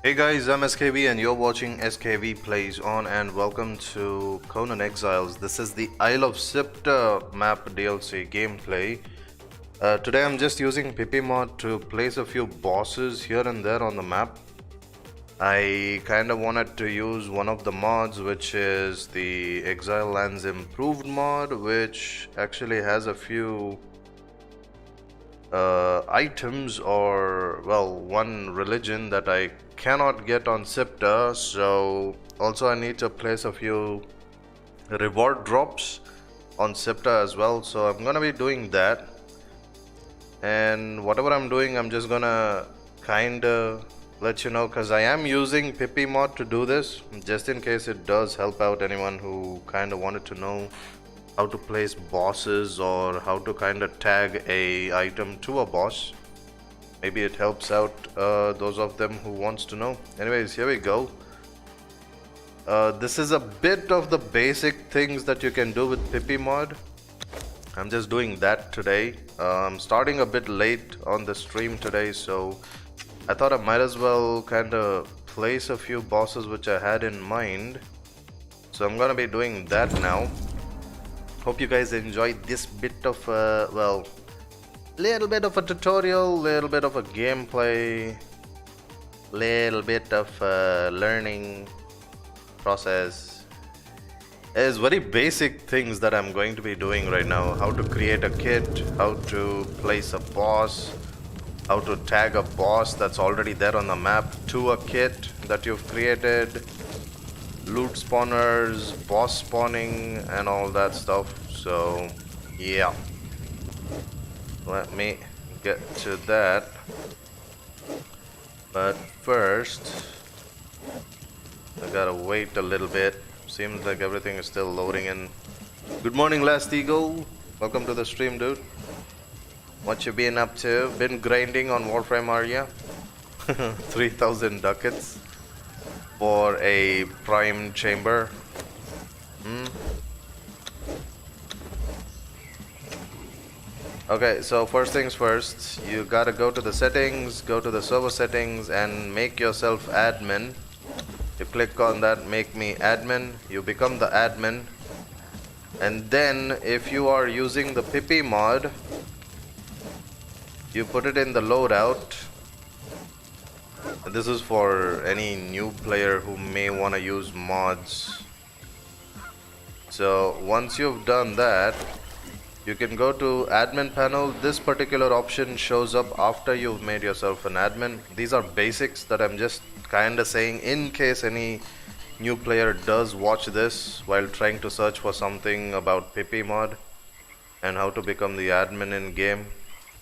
Hey guys, I'm SKV and you're watching SKV Plays On, and welcome to Conan Exiles. This is the Isle of Siptah map DLC gameplay. Today I'm just using Pippi mod to place a few bosses here and there on the map. I kinda wanted to use one of the mods, which is the Exile Lands Improved mod, which actually has a few items, or well, one religion that I cannot get on Siptah. So also I need to place a few reward drops on Siptah as well, so I'm gonna be doing that. And whatever I'm doing, I'm just gonna kinda let you know, because I am using Pippi mod to do this, just in case it does help out anyone who kinda wanted to know how to place bosses or how to kind of tag a item to a boss. Maybe it helps out those of them who wants to know. Anyways, here we go. This is a bit of the basic things that you can do with Pippi mod. I'm just doing that today. I'm starting a bit late on the stream today, so I thought I might as well kind of place a few bosses which I had in mind. So I'm gonna be doing that now. Hope you guys enjoyed this bit of well, little bit of a tutorial, little bit of a gameplay, little bit of a learning process. It's very basic things that I'm going to be doing right now. How to create a kit, how to place a boss, how to tag a boss that's already there on the map to a kit that you've created, loot spawners, boss spawning, and all that stuff. So yeah, let me get to that, but first I gotta wait a little bit. Seems like everything is still loading in. Good morning, Last Eagle. Welcome to the stream, dude. What you been up to? Been grinding on Warframe, are ya? 3000 ducats for a prime chamber. Okay, so first things first, you gotta go to the settings, go to the server settings, and make yourself admin. You click on that, make me admin, you become the admin. And then if you are using the Pippi mod, you put it in the loadout. This is for any new player who may want to use mods. So once you've done that, you can go to admin panel. This particular option shows up after you've made yourself an admin. These are basics that I'm just kinda saying in case any new player does watch this while trying to search for something about Pippi mod and how to become the admin in game.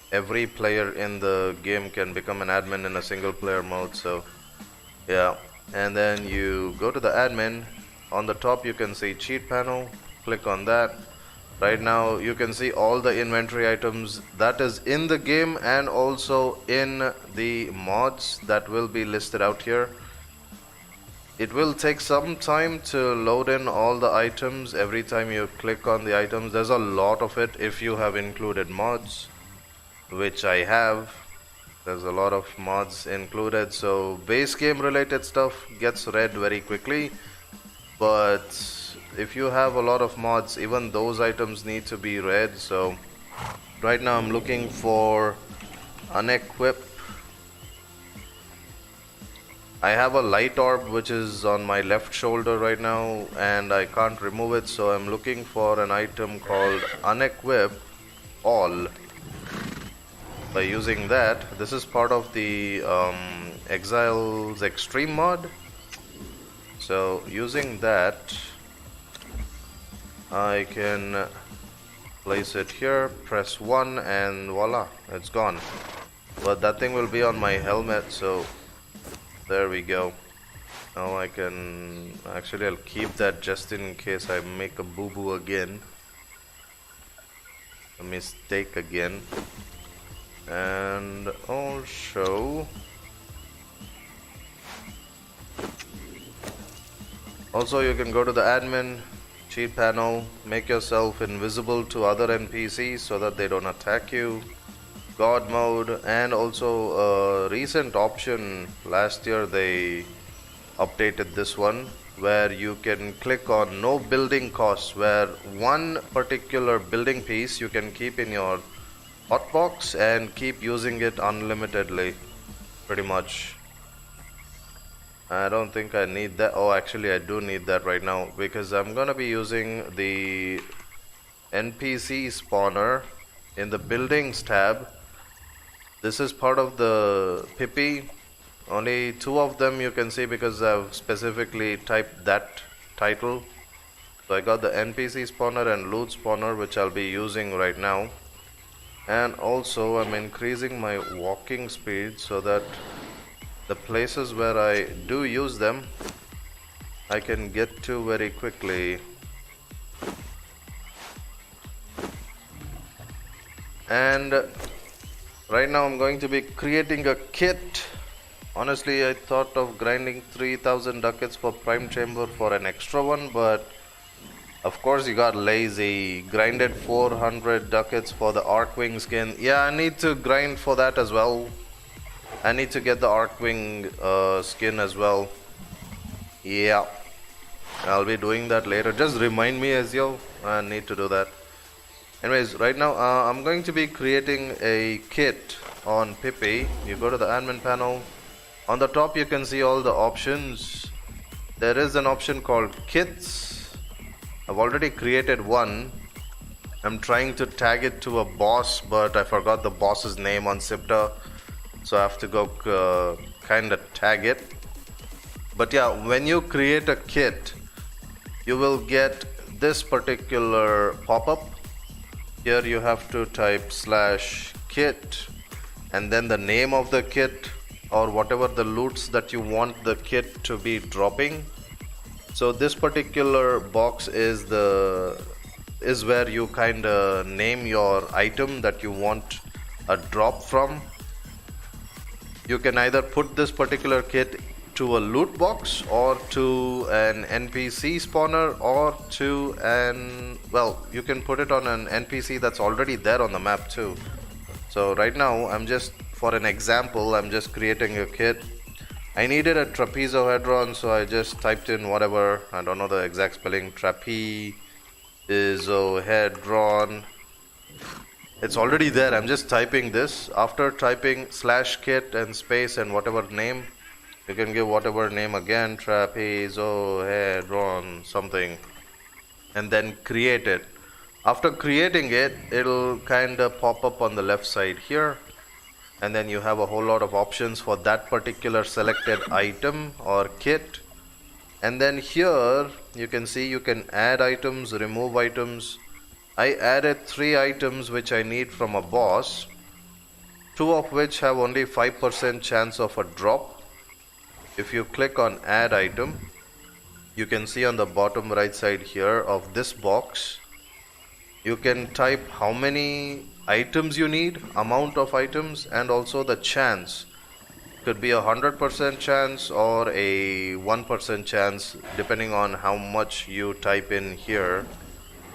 Every player in the game can become an admin in a single player mode, so yeah. And then you go to the admin. On the top you can see cheat panel, click on that. Right now you can see all the inventory items that is in the game and also in the mods that will be listed out here. It will take some time to load in all the items every time you click on the items. There's a lot of it if you have included mods, which I have. There's a lot of mods included, so base game related stuff gets read very quickly, but if you have a lot of mods, even those items need to be read. So right now I'm looking for unequip. I have a light orb which is on my left shoulder right now and I can't remove it, so I'm looking for an item called unequip all. By using that, this is part of the ExilesExtreme mod. So using that, I can place it here, press 1, and voila, it's gone. But that thing will be on my helmet, so there we go. Now I can actually, I'll keep that just in case I make a boo-boo again, a mistake again. And also you can go to the admin cheat panel, make yourself invisible to other NPCs so that they don't attack you. God mode, and also a recent option. Last year they updated this one where you can click on no building costs, where one particular building piece you can keep in your hotbox and keep using it unlimitedly, pretty much. I don't think I need that. Oh, actually I do need that right now because I'm gonna be using the NPC spawner in the buildings tab. This is part of the Pippi. Only 2 of them you can see because I've specifically typed that title. So I got the NPC spawner and loot spawner, which I'll be using right now. And also I'm increasing my walking speed so that the places where I do use them I can get to very quickly. And right now I'm going to be creating a kit. Honestly, I thought of grinding 3000 ducats for prime chamber for an extra one, but of course you got lazy. Grinded 400 ducats for the Archwing skin. Yeah, I need to grind for that as well. I need to get the Archwing skin as well. Yeah, I'll be doing that later. Just remind me, Ezio. I need to do that. Anyways, right now I'm going to be creating a kit on Pippi. You go to the admin panel. On the top you can see all the options. There is an option called kits. I've already created one. I'm trying to tag it to a boss, but I forgot the boss's name on Siptah. So I have to go kinda tag it. But yeah, when you create a kit, you will get this particular pop-up. Here you have to type /kit and then the name of the kit or whatever the loots that you want the kit to be dropping. So this particular box is where you kinda name your item that you want a drop from. You can either put this particular kit to a loot box or to an NPC spawner or to an, well, you can put it on an NPC that's already there on the map too. So right now I'm just, for an example, I'm just creating a kit. I needed a trapezohedron, so I just typed in whatever, I don't know the exact spelling, trapezohedron. It's already there. I'm just typing this. After typing /kit and space and whatever name, you can give whatever name again, trapezohedron something, and then create it. After creating it, it'll kind of pop up on the left side here, and then you have a whole lot of options for that particular selected item or kit. And then here you can see you can add items, remove items. I added 3 items which I need from a boss, 2 of which have only 5% chance of a drop. If you click on add item, you can see on the bottom right side here of this box, you can type how many items you need, amount of items, and also the chance. Could be 100% chance or a 1% chance depending on how much you type in here.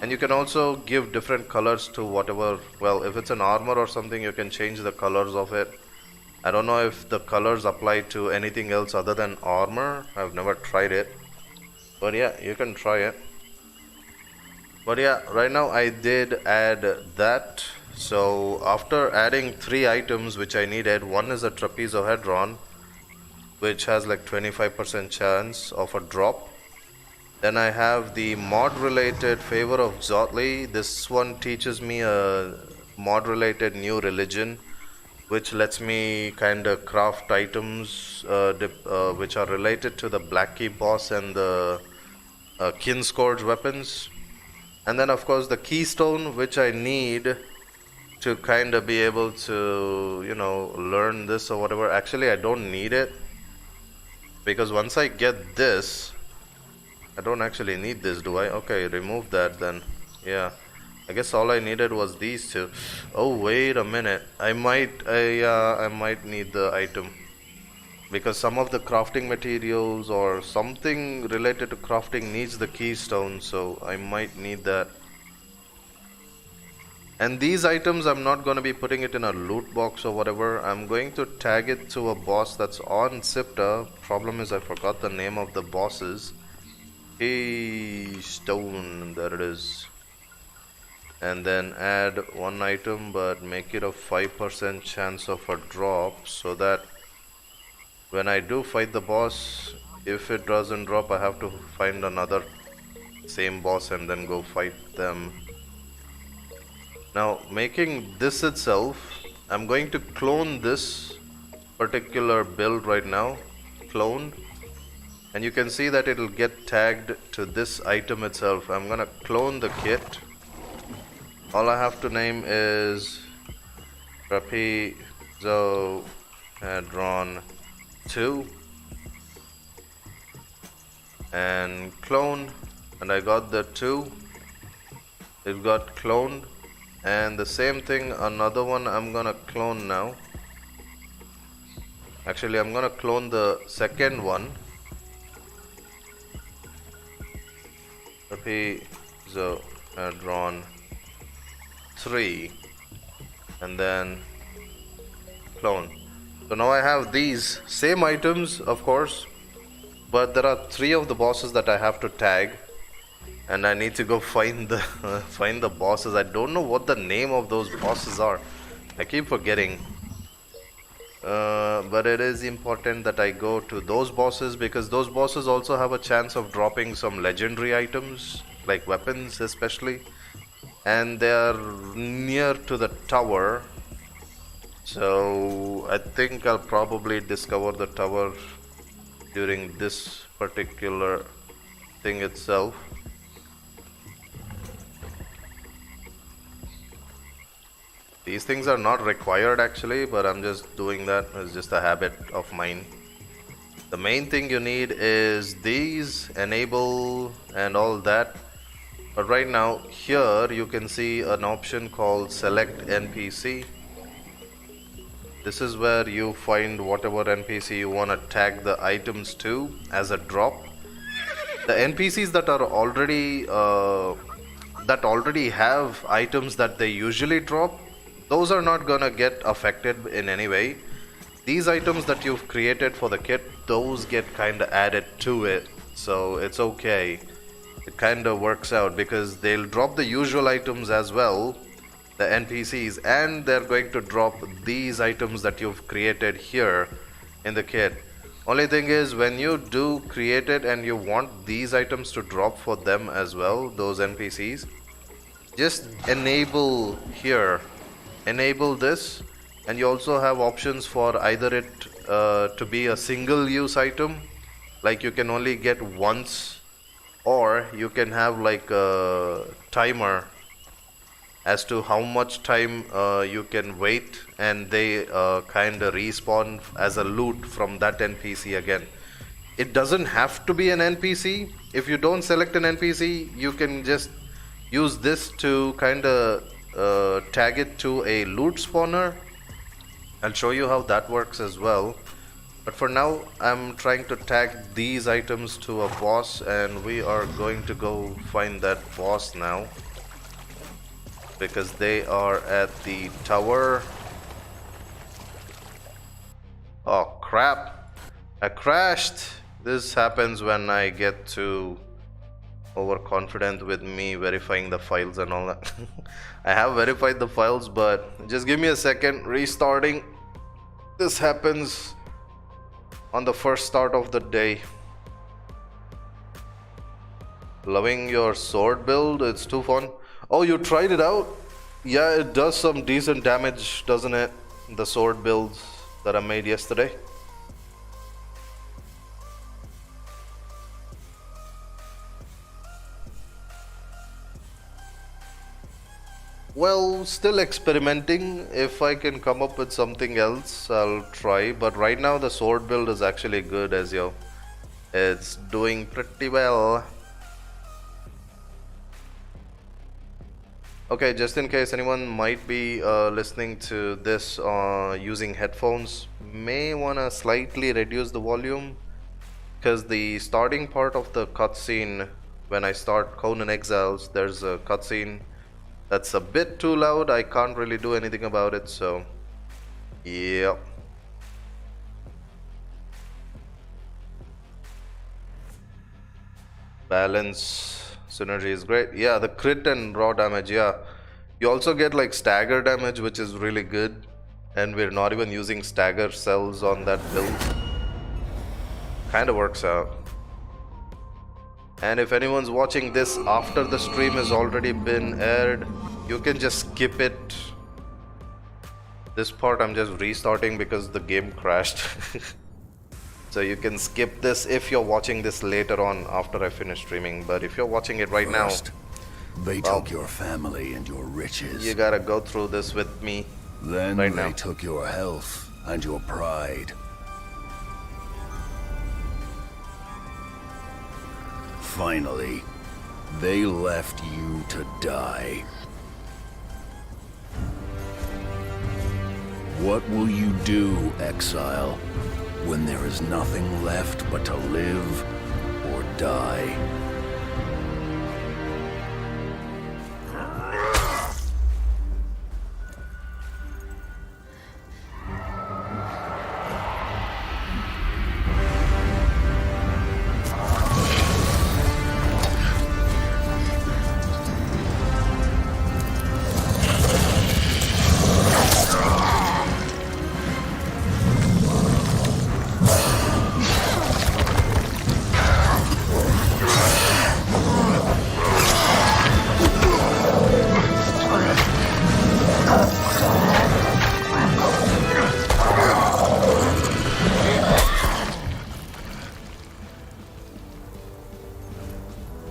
And you can also give different colors to whatever, well, if it's an armor or something, you can change the colors of it. I don't know if the colors apply to anything else other than armor. I've never tried it. But yeah, you can try it. But yeah, right now I did add that. So after adding 3 items which I needed, one is a trapezohedron, which has like 25% chance of a drop. Then I have the mod related favor of Zotli. This one teaches me a mod related new religion, which lets me kind of craft items which are related to the Black Key boss and the Kinscourge weapons. And then of course the keystone, which I need to kind of be able to, you know, learn this or whatever. Actually I don't need it, because once I get this, I don't actually need this, do I? Okay, remove that then. Yeah, I guess all I needed was these 2. Oh, wait a minute. I might need the item, because some of the crafting materials or something related to crafting needs the keystone, so I might need that. And these items, I'm not going to be putting it in a loot box or whatever. I'm going to tag it to a boss that's on Siptah. Problem is I forgot the name of the bosses. Hey, stone, there it is. And then add one item, but make it a 5% chance of a drop, so that when I do fight the boss, if it doesn't drop, I have to find another same boss and then go fight them. Now, making this itself, I'm going to clone this particular build right now. Clone. And you can see that it'll get tagged to this item itself. I'm gonna clone the kit. All I have to name is Trapezohedron 2 and clone, and I got the 2. It got cloned, and the same thing, another one I'm gonna clone now. Actually, I'm gonna clone the second one. Trapezohedron 3 and then clone. So now I have these same items, of course, but there are 3 of the bosses that I have to tag, and I need to go find the find the bosses. I don't know what the name of those bosses are. I keep forgetting. But it is important that I go to those bosses, because those bosses also have a chance of dropping some legendary items, like weapons especially. And they are near to the tower, so I think I'll probably discover the tower during this particular thing itself. These things are not required actually, but I'm just doing that. It's just a habit of mine. The main thing you need is these, enable and all that. But right now, here you can see an option called Select NPC. This is where you find whatever NPC you want to tag the items to as a drop. The NPCs that are already have items that they usually drop, those are not gonna get affected in any way. These items that you've created for the kit, those get kinda added to it, so it's okay. It kind of works out because they'll drop the usual items as well, the NPCs, and they're going to drop these items that you've created here in the kit. Only thing is, when you do create it and you want these items to drop for them as well, those NPCs, just enable here, enable this, and you also have options for either it to be a single use item, like you can only get once, or you can have like a timer as to how much time you can wait, and they kind of respawn as a loot from that NPC again. It doesn't have to be an NPC. If you don't select an NPC, you can just use this to kind of tag it to a loot spawner. I'll show you how that works as well. But for now, I'm trying to tag these items to a boss, and we are going to go find that boss now, because they are at the tower. Oh crap, I crashed. This happens when I get too overconfident with me verifying the files and all that. I have verified the files, but just give me a second. Restarting. This happens on the first start of the day. Loving your sword build, it's too fun. Oh, you tried it out? Yeah, it does some decent damage, doesn't it? The sword builds that I made yesterday. Well, still experimenting. If I can come up with something else, I'll try. But right now the sword build is actually good, as yo. It's doing pretty well. Okay, just in case anyone might be listening to this using headphones, may want to slightly reduce the volume, because the starting part of the cutscene, when I start Conan Exiles, there's a cutscene That's a bit too loud. I can't really do anything about it, so yeah. Balance synergy is great. Yeah, the crit and raw damage, yeah. You also get like stagger damage, which is really good. And we're not even using stagger cells on that build. Kinda works out. And if anyone's watching this after the stream has already been aired, you can just skip it. This part I'm just restarting because the game crashed. So you can skip this if you're watching this later on after I finish streaming. But if you're watching it right now, they took your family and your riches. You gotta go through this with me. Then right they now. took your health and your pride. Finally, they left you to die. What will you do, Exile, when there is nothing left but to live or die?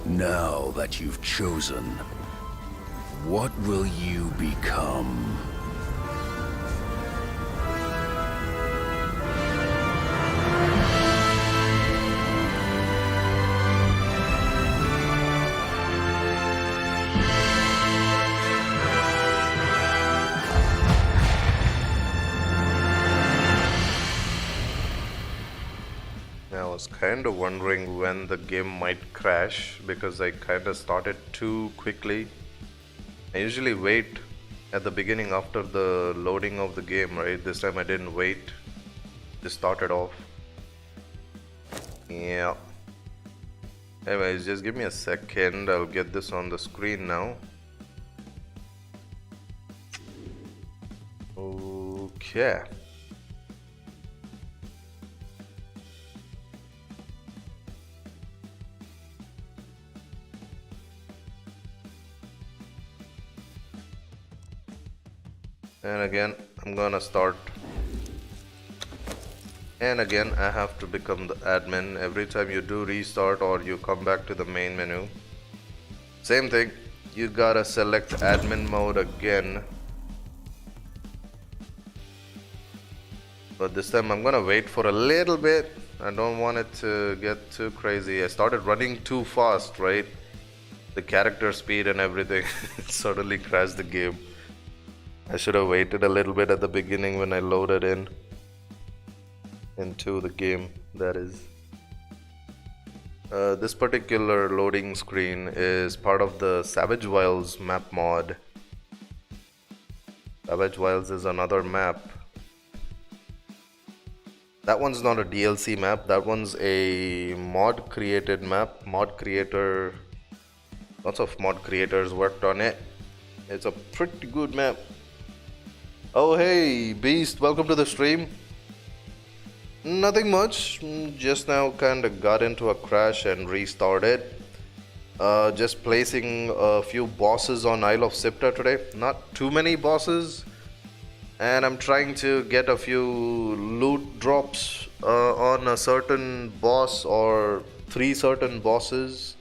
Now that you've chosen, what will you become? I was kind of wondering when the game might crash because I kind of started too quickly. I usually wait at the beginning after the loading of the game, right? This time I didn't wait. Just started off. Yeah. Anyways, just give me a second. I'll get this on the screen now. Okay. And again, I'm gonna start. And again, I have to become the admin every time you do restart or you come back to the main menu. Same thing, you gotta select admin mode again. But this time I'm gonna wait for a little bit. I don't want it to get too crazy. I started running too fast, right? The character speed and everything. It suddenly crashed the game. I should have waited a little bit at the beginning when I loaded into the game, that is. This particular loading screen is part of the Savage Wilds map mod. Savage Wilds is another map. That one's not a DLC map, that one's a mod created map. Mod creator, lots of mod creators worked on it. It's a pretty good map. Oh hey Beast, welcome to the stream. Nothing much, just now kinda got into a crash and restarted. Just placing a few bosses on Isle of Siptah today. Not too many bosses. And I'm trying to get a few loot drops on a certain boss or 3 certain bosses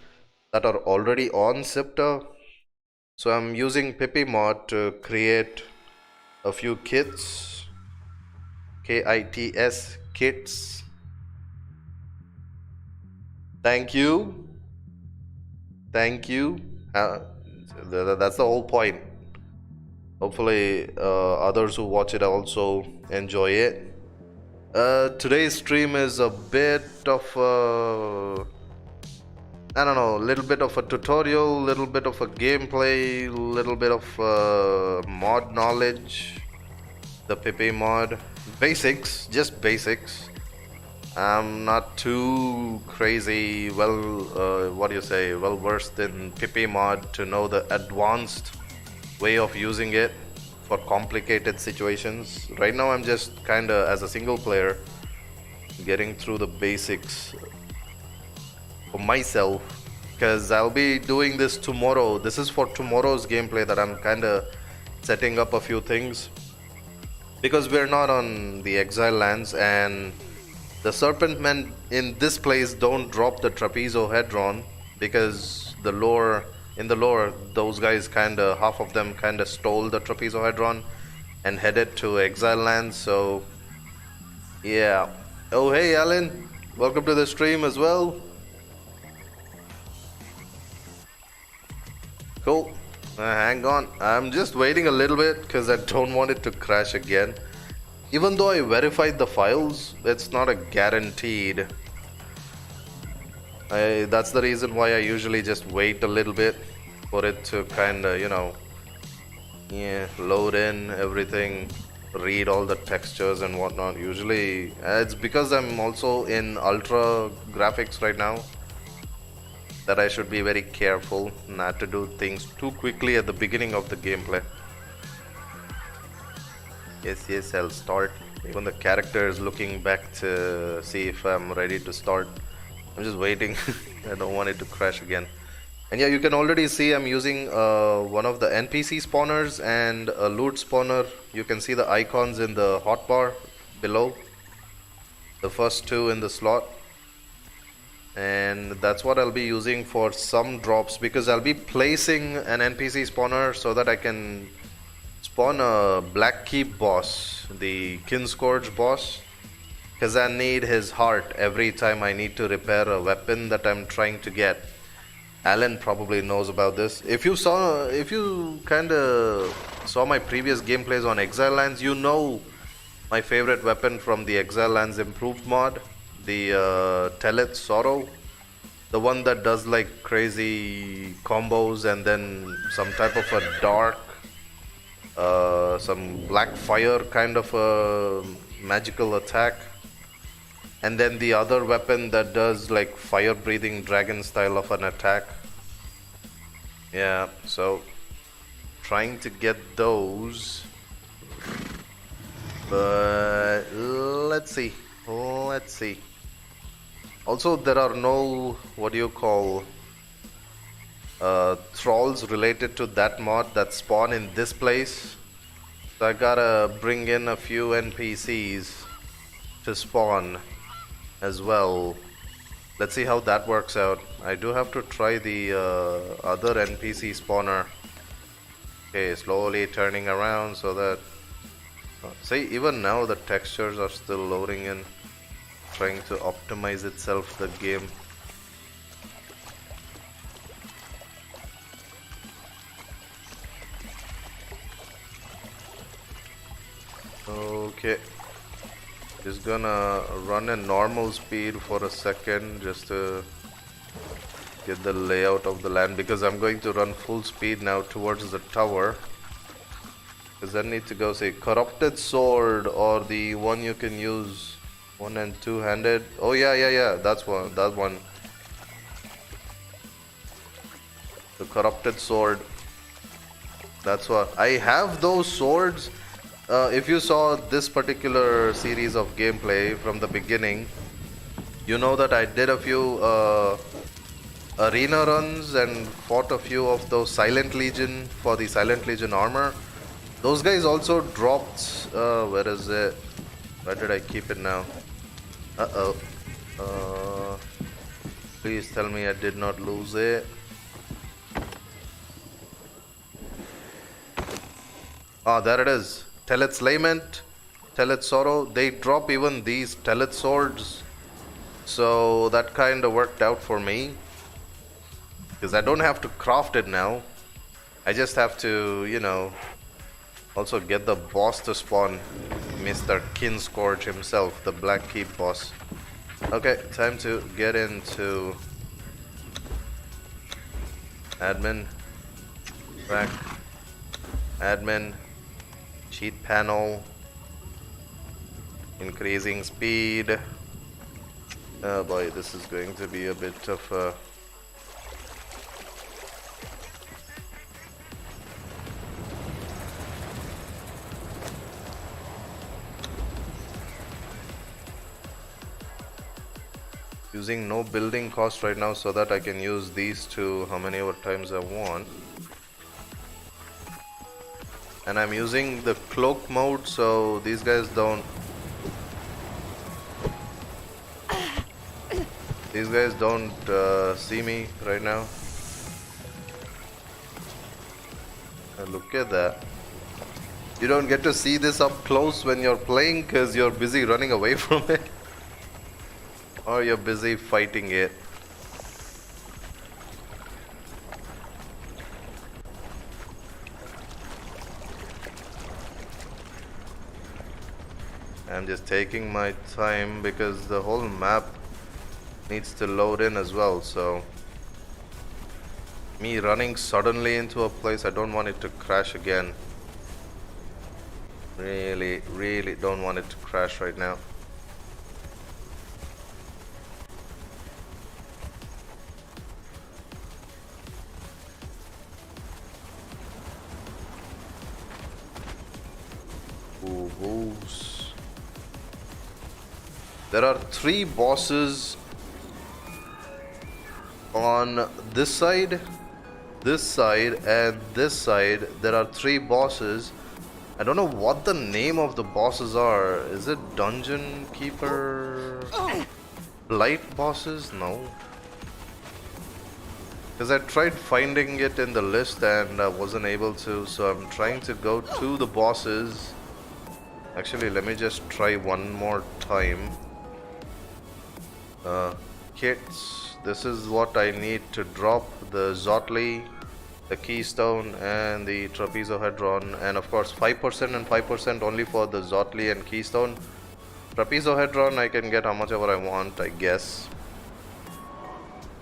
that are already on Siptah. So I'm using Pippi mod to create a few kits, KITS kits. Thank you. Thank you. That's the whole point. Hopefully others who watch it also enjoy it. Today's stream is a bit of I don't know, little bit of a tutorial, little bit of a gameplay, little bit of mod knowledge, the Pippi mod, basics, just basics. I'm not too crazy, well versed in Pippi mod to know the advanced way of using it for complicated situations. Right now I'm just kinda, as a single player, getting through the basics for myself, because I'll be doing this tomorrow. This is for tomorrow's gameplay that I'm kinda setting up a few things, because we're not on the Exile lands, and the Serpent Men in this place don't drop the trapezohedron, because in the lore, those guys kinda, half of them kinda stole the trapezohedron and headed to Exile lands, so yeah. Oh hey Alan, welcome to the stream as well. Cool. Hang on, I'm just waiting a little bit because I don't want it to crash again. Even though I verified the files, it's not a guaranteed. That's the reason why I usually just wait a little bit for it to kinda, you know, load in everything, read all the textures and whatnot. Usually, it's because I'm also in ultra graphics right now that I should be very careful not to do things too quickly at the beginning of the gameplay. Yes, I'll start. Even the character is looking back to see if I'm ready to start. I'm just waiting. I don't want it to crash again. And yeah, you can already see I'm using one of the NPC spawners and a loot spawner. You can see the icons in the hotbar below. The first two in the slot. And that's what I'll be using for some drops, because I'll be placing an NPC spawner so that I can spawn a Black Keep boss, the Kinscourge boss, because I need his heart every time I need to repair a weapon that I'm trying to get. Alan probably knows about this. If you kinda saw my previous gameplays on Exile Lands, you know my favorite weapon from the Exile Lands improved mod, the Teleth Sorrow, the one that does like crazy combos and then some type of a dark, some black fire kind of a magical attack, and then the other weapon that does like fire breathing dragon style of an attack. Yeah, so trying to get those, but let's see. Also, there are no, thralls related to that mod that spawn in this place. So I gotta bring in a few NPCs to spawn as well. Let's see how that works out. I do have to try the other NPC spawner. Okay, slowly turning around so that... see, even now the textures are still loading in. Trying to optimize itself, the game. Okay, just gonna run in normal speed for a second just to get the layout of the land, because I'm going to run full speed now towards the tower, because I need to go say corrupted sword, or the one you can use one and two-handed. Oh yeah, that one, the corrupted sword. That's what I have, those swords. If you saw this particular series of gameplay from the beginning, you know that I did a few arena runs and fought a few of those Silent Legion for the Silent Legion armor. Those guys also dropped, where is it? Where did I keep it now? Please tell me I did not lose it. Ah, there it is. Teleth's Lament, Teleth's Sorrow. They drop even these Teleth swords, so that kind of worked out for me, because I don't have to craft it now. I just have to, you know, also get the boss to spawn, Mr. Kinscourge himself, the Black Keep boss. Okay, time to get into Admin. Rack. Admin. Cheat panel. Increasing speed. Oh boy, this is going to be a bit of a... Using no building cost right now so that I can use these two how many ever times I want. And I'm using the cloak mode so these guys don't... These guys don't see me right now. Look at that. You don't get to see this up close when you're playing because you're busy running away from it. Or you're busy fighting it. I'm just taking my time because the whole map needs to load in as well, so me running suddenly into a place, I don't want it to crash again. Really don't want it to crash right now. There are 3 bosses on this side, and this side. There are 3 bosses. I don't know what the name of the bosses are. Is it Dungeon Keeper? Light bosses? No. Because I tried finding it in the list and I wasn't able to, so I'm trying to go to the bosses. Actually, let me just try one more time. Kits. This is what I need to drop: the Zotli, the Keystone, and the Trapezohedron. And of course 5% and 5% only for the Zotli and Keystone. Trapezohedron I can get how much ever I want, I guess.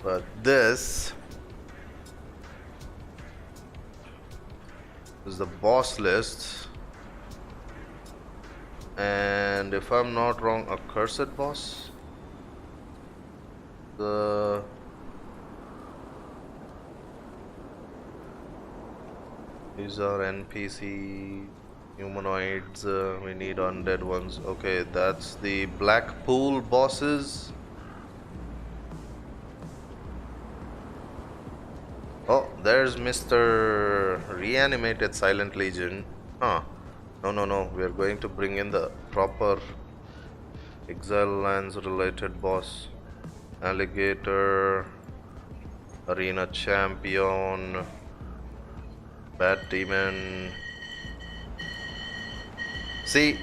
But this is the boss list. And if I'm not wrong, a cursed boss. These are NPC humanoids. We need undead ones. Okay, that's the black pool bosses. Oh, there's Mr. Reanimated Silent Legion. Huh. No. We are going to bring in the proper Exile lands related boss. Alligator, Arena Champion, Bat Demon. See,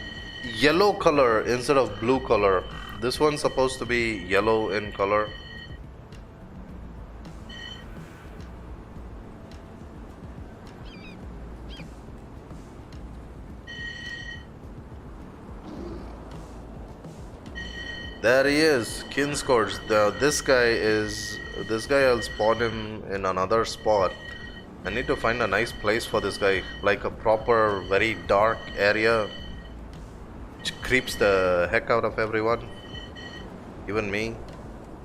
yellow color instead of blue color. This one's supposed to be yellow in color. There he is, Kinscourge. This guy I'll spawn him in another spot. I need to find a nice place for this guy, like a proper, very dark area which creeps the heck out of everyone, even me,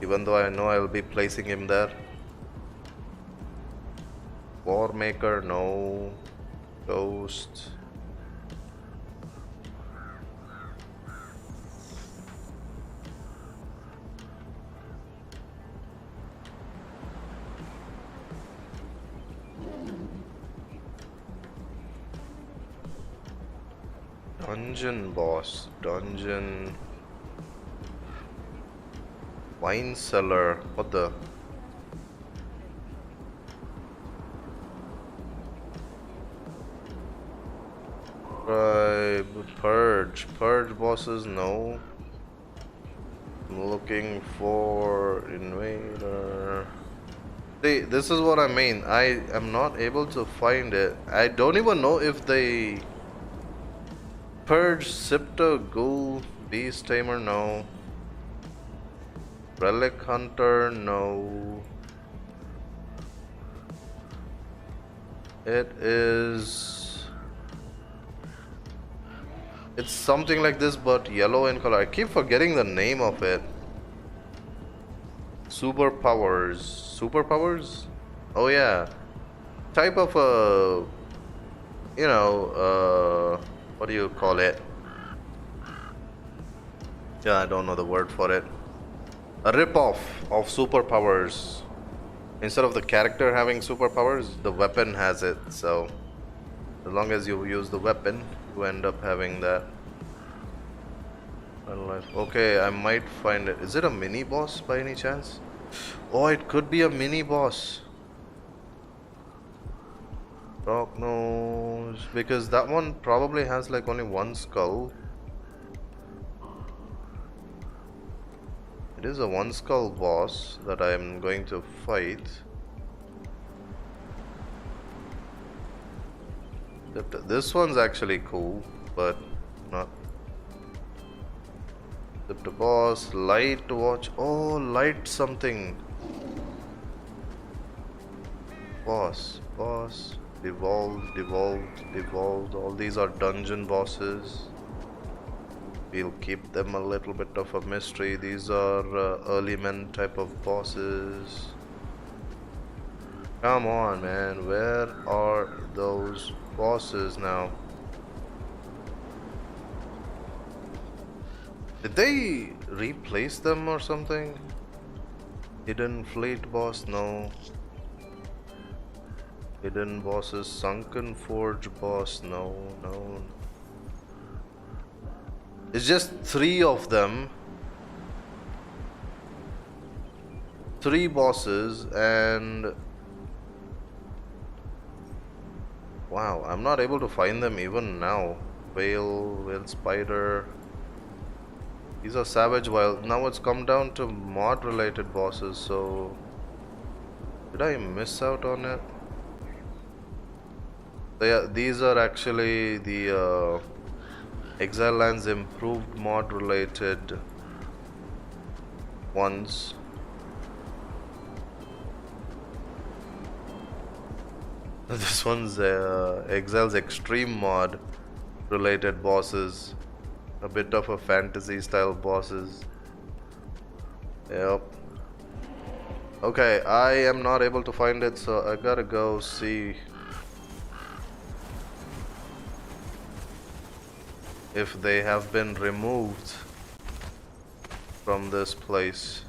even though I know I'll be placing him there. Warmaker, no. Ghost. Dungeon boss, dungeon wine cellar. What the? Purge bosses, no. I'm looking for invader. See, this is what I mean. I am not able to find it. I don't even know if they Purge, Siptah, Ghoul, Beast Tamer, no. Relic Hunter, no. It is... It's something like this, but yellow in color. I keep forgetting the name of it. Superpowers. Superpowers? Oh yeah. Type of a... You know, what do you call it? Yeah, I don't know the word for it. A rip-off of superpowers. Instead of the character having superpowers, the weapon has it. So, as long as you use the weapon, you end up having that. Okay, I might find it. Is it a mini boss by any chance? Oh, it could be a mini boss. Darc knows, because that one probably has like only one skull. It is a one skull boss that I am going to fight. This one's actually cool, but not. The boss, light watch. Oh, light something. Boss. Devolved. All these are dungeon bosses. We'll keep them a little bit of a mystery. These are early men type of bosses. Come on, man. Where are those bosses now? Did they replace them or something? Hidden fleet boss? No. Hidden bosses. Sunken forge boss? No. It's just 3 of them. 3 bosses and... Wow, I'm not able to find them even now. Whale spider. These are savage wild. Now it's come down to mod related bosses, so... Did I miss out on it? So yeah, these are actually the Exile Lands improved mod related ones. This one's ExilesExtreme mod related bosses. A bit of a fantasy style bosses. Yep. Okay, I am not able to find it, so I gotta go see if they have been removed from this place.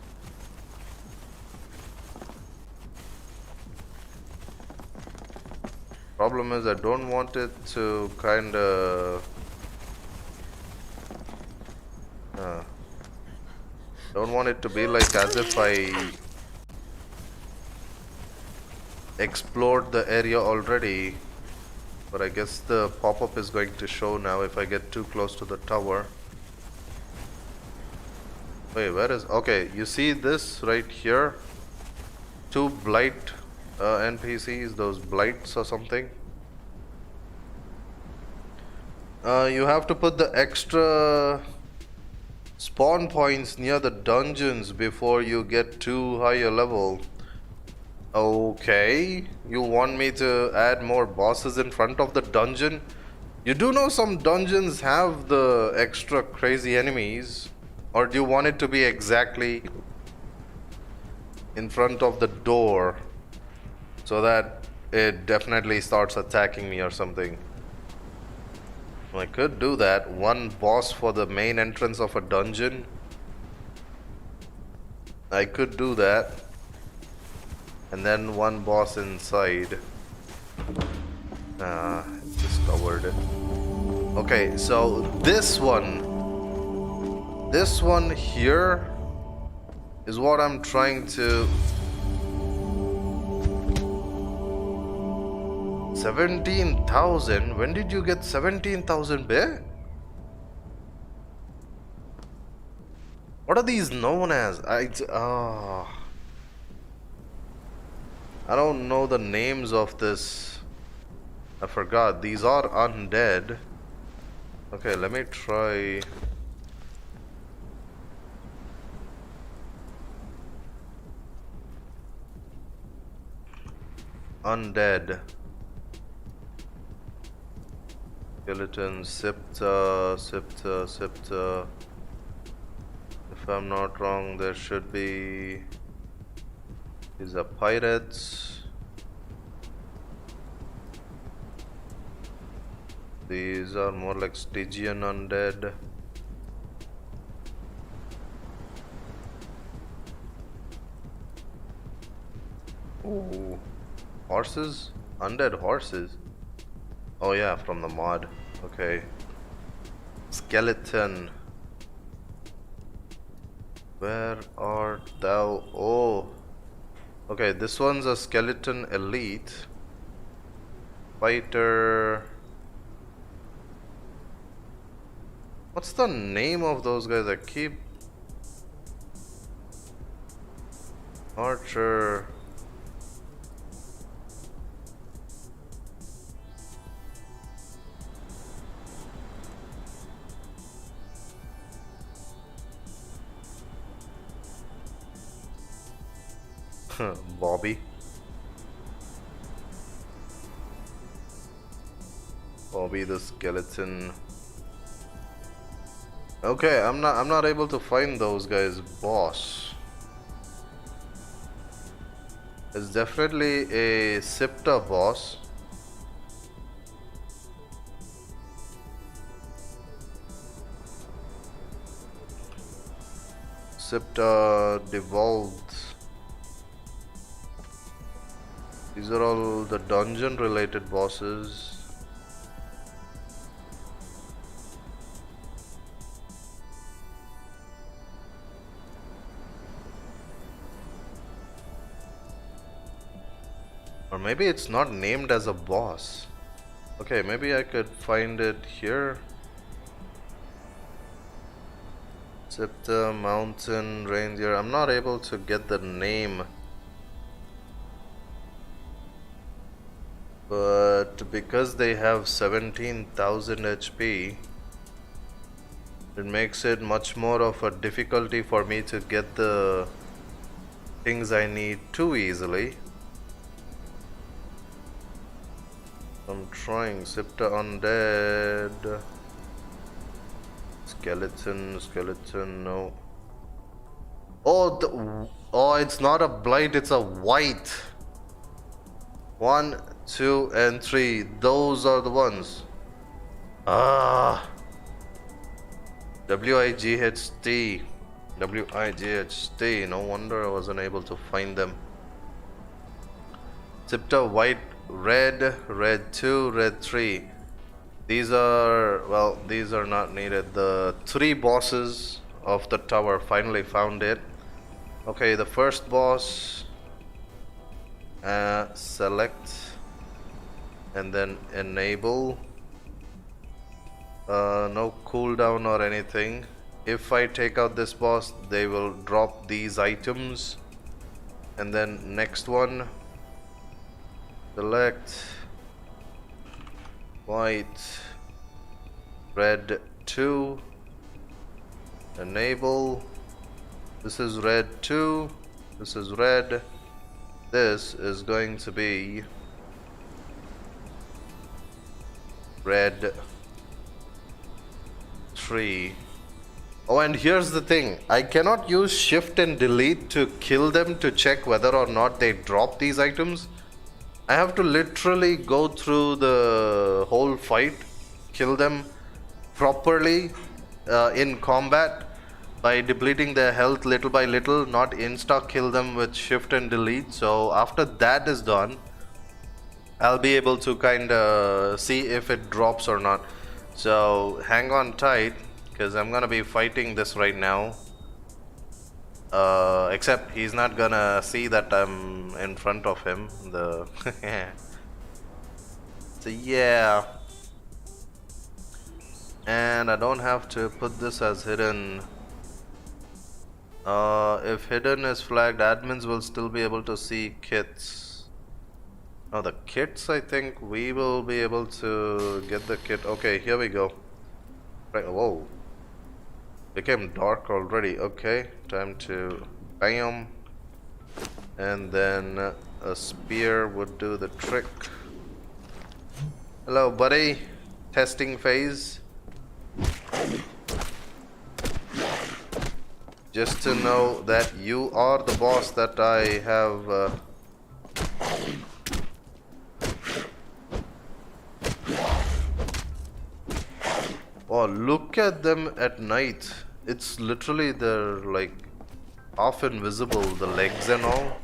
Problem is, I don't want it to kinda don't want it to be like as if I explored the area already, but I guess the pop-up is going to show now if I get too close to the tower. Wait, where is... Okay, you see this right here? 2 blight NPCs, those blights or something. You have to put the extra spawn points near the dungeons before you get too high a level. Okay, you want me to add more bosses in front of the dungeon? You do know some dungeons have the extra crazy enemies, or do you want it to be exactly in front of the door so that it definitely starts attacking me or something? I could do that. 1 boss for the main entrance of a dungeon. I could do that. And then 1 boss inside. Discovered it. Okay, so this one here is what I'm trying to... 17,000? When did you get 17,000, bear? What are these known as? I don't know the names of this. I forgot. These are undead. Okay, let me try. Undead. Skeleton, Siptah. If I'm not wrong, there should be. These are pirates. These are more like Stygian undead. Ooh, horses? Undead horses? Oh yeah, from the mod. Okay. Skeleton. Where art thou? Oh. Okay, this one's a skeleton elite. Fighter. What's the name of those guys? I keep. Archer. Bobby. Bobby the skeleton. Okay, I'm not able to find those guys. Boss. It's definitely a Siptah boss. Siptah devolved. These are all the dungeon related bosses. Or maybe it's not named as a boss. Okay, maybe I could find it here. Siptah Mountain Reindeer. I'm not able to get the name. But because they have 17,000 HP, it makes it much more of a difficulty for me to get the things I need too easily. I'm trying. Siptah undead. Skeleton, no. Oh, it's not a blight, it's a white. 1, 2, and 3. Those are the ones. Ah. WIGHT. WIGHT. No wonder I wasn't able to find them. Siptah white, red 2, red 3. These are, well, these are not needed. The 3 bosses of the tower finally found it. Okay, the first boss. Select and then enable. No cooldown or anything. If I take out this boss, they will drop these items. And then next one, select white, red 2, enable. This is red 2, this is red. This is going to be red 3. Oh, and here's the thing. I cannot use shift and delete to kill them to check whether or not they drop these items. I have to literally go through the whole fight, kill them properly in combat by depleting their health little by little, not insta kill them with shift and delete. So after that is done, I'll be able to kind of see if it drops or not. So hang on tight, because I'm gonna be fighting this right now. Except he's not gonna see that I'm in front of him. So yeah. And I don't have to put this as hidden. If hidden is flagged, admins will still be able to see kits. Oh, the kits, I think we will be able to get the kit. Okay, here we go. Right, whoa. Became dark already. Okay, time to bam. And then a spear would do the trick. Hello, buddy. testing phase. Just to know that you are the boss that I have Oh, look at them at night. It's literally they're like half invisible, the legs and all.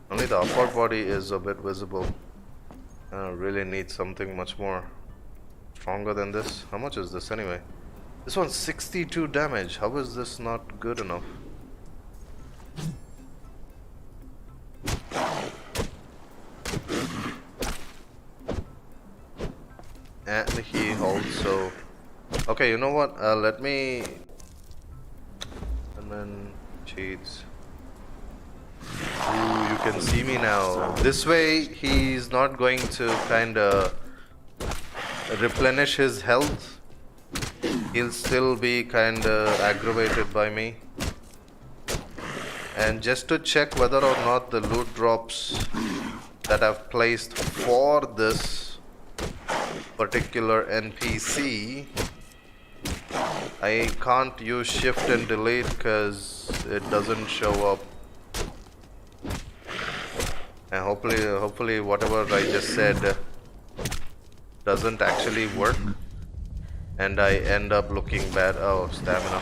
Only the upper body is a bit visible. I really need something much more stronger than this. How much is this anyway? This one's 62 damage. How is this not good enough? And he also... Okay, you know what? Let me... And then... cheats. Ooh, you can see me now. This way, he's not going to kinda... replenish his health. He'll still be kinda aggravated by me. And just to check whether or not the loot drops that I've placed for this particular NPC, I can't use shift and delete because it doesn't show up. And hopefully whatever I just said doesn't actually work and I end up looking bad. Oh, stamina.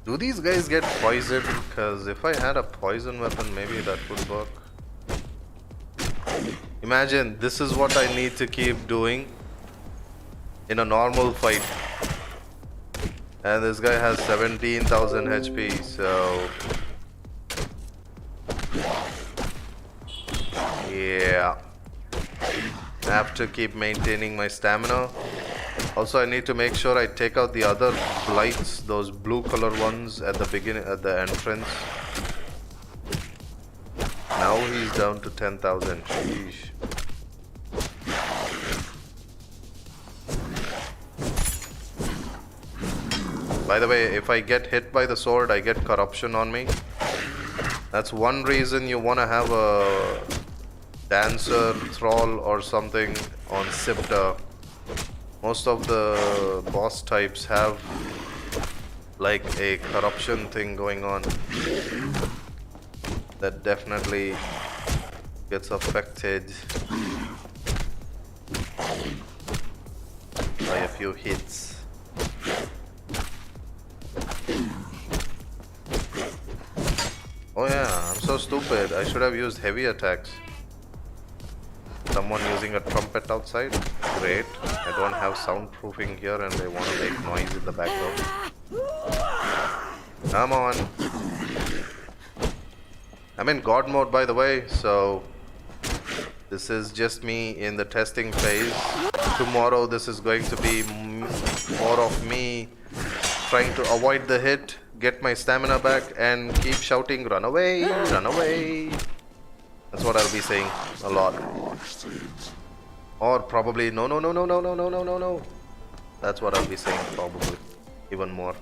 Do these guys get poisoned? Because if I had a poison weapon, maybe that would work. Imagine, this is what I need to keep doing in a normal fight. And this guy has 17,000 HP, so... yeah. I have to keep maintaining my stamina. Also, I need to make sure I take out the other blights, those blue color ones at the beginning, at the entrance. Now he's down to 10,000. Sheesh. By the way, if I get hit by the sword, I get corruption on me. That's one reason you want to have a dancer, thrall or something on Siptah. Most of the boss types have like a corruption thing going on that definitely gets affected by a few hits. Oh yeah, I'm so stupid. I should have used heavy attacks. Someone using a trumpet outside? Great. I don't have soundproofing here and they want to make noise in the background. Come on. I'm in God mode, by the way, so this is just me in the testing phase. Tomorrow this is going to be more of me trying to avoid the hit, get my stamina back and keep shouting, run away, run away. That's what I'll be saying a lot. Or probably no. That's what I'll be saying probably even more.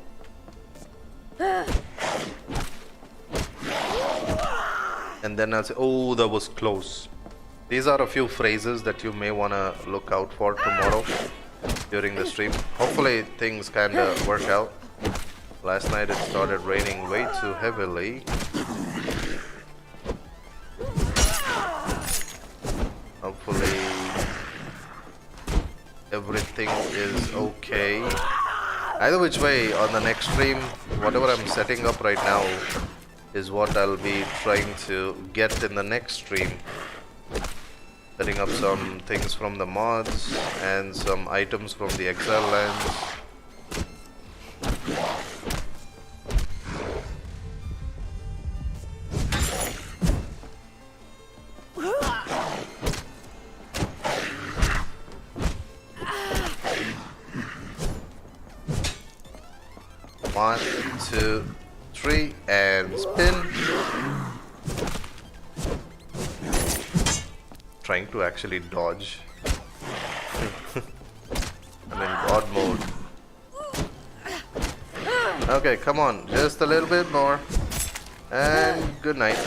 And then I'll say, oh, that was close. These are a few phrases that you may want to look out for tomorrow during the stream. Hopefully things kinda work out. Last night it started raining way too heavily. Hopefully everything is okay. Either which way, on the next stream, whatever I'm setting up right now is what I'll be trying to get in the next stream. Setting up some things from the mods and some items from the Exile lands. One, two, three, and spin. trying to actually dodge. I'm in God mode. Okay, come on, just a little bit more. And good night.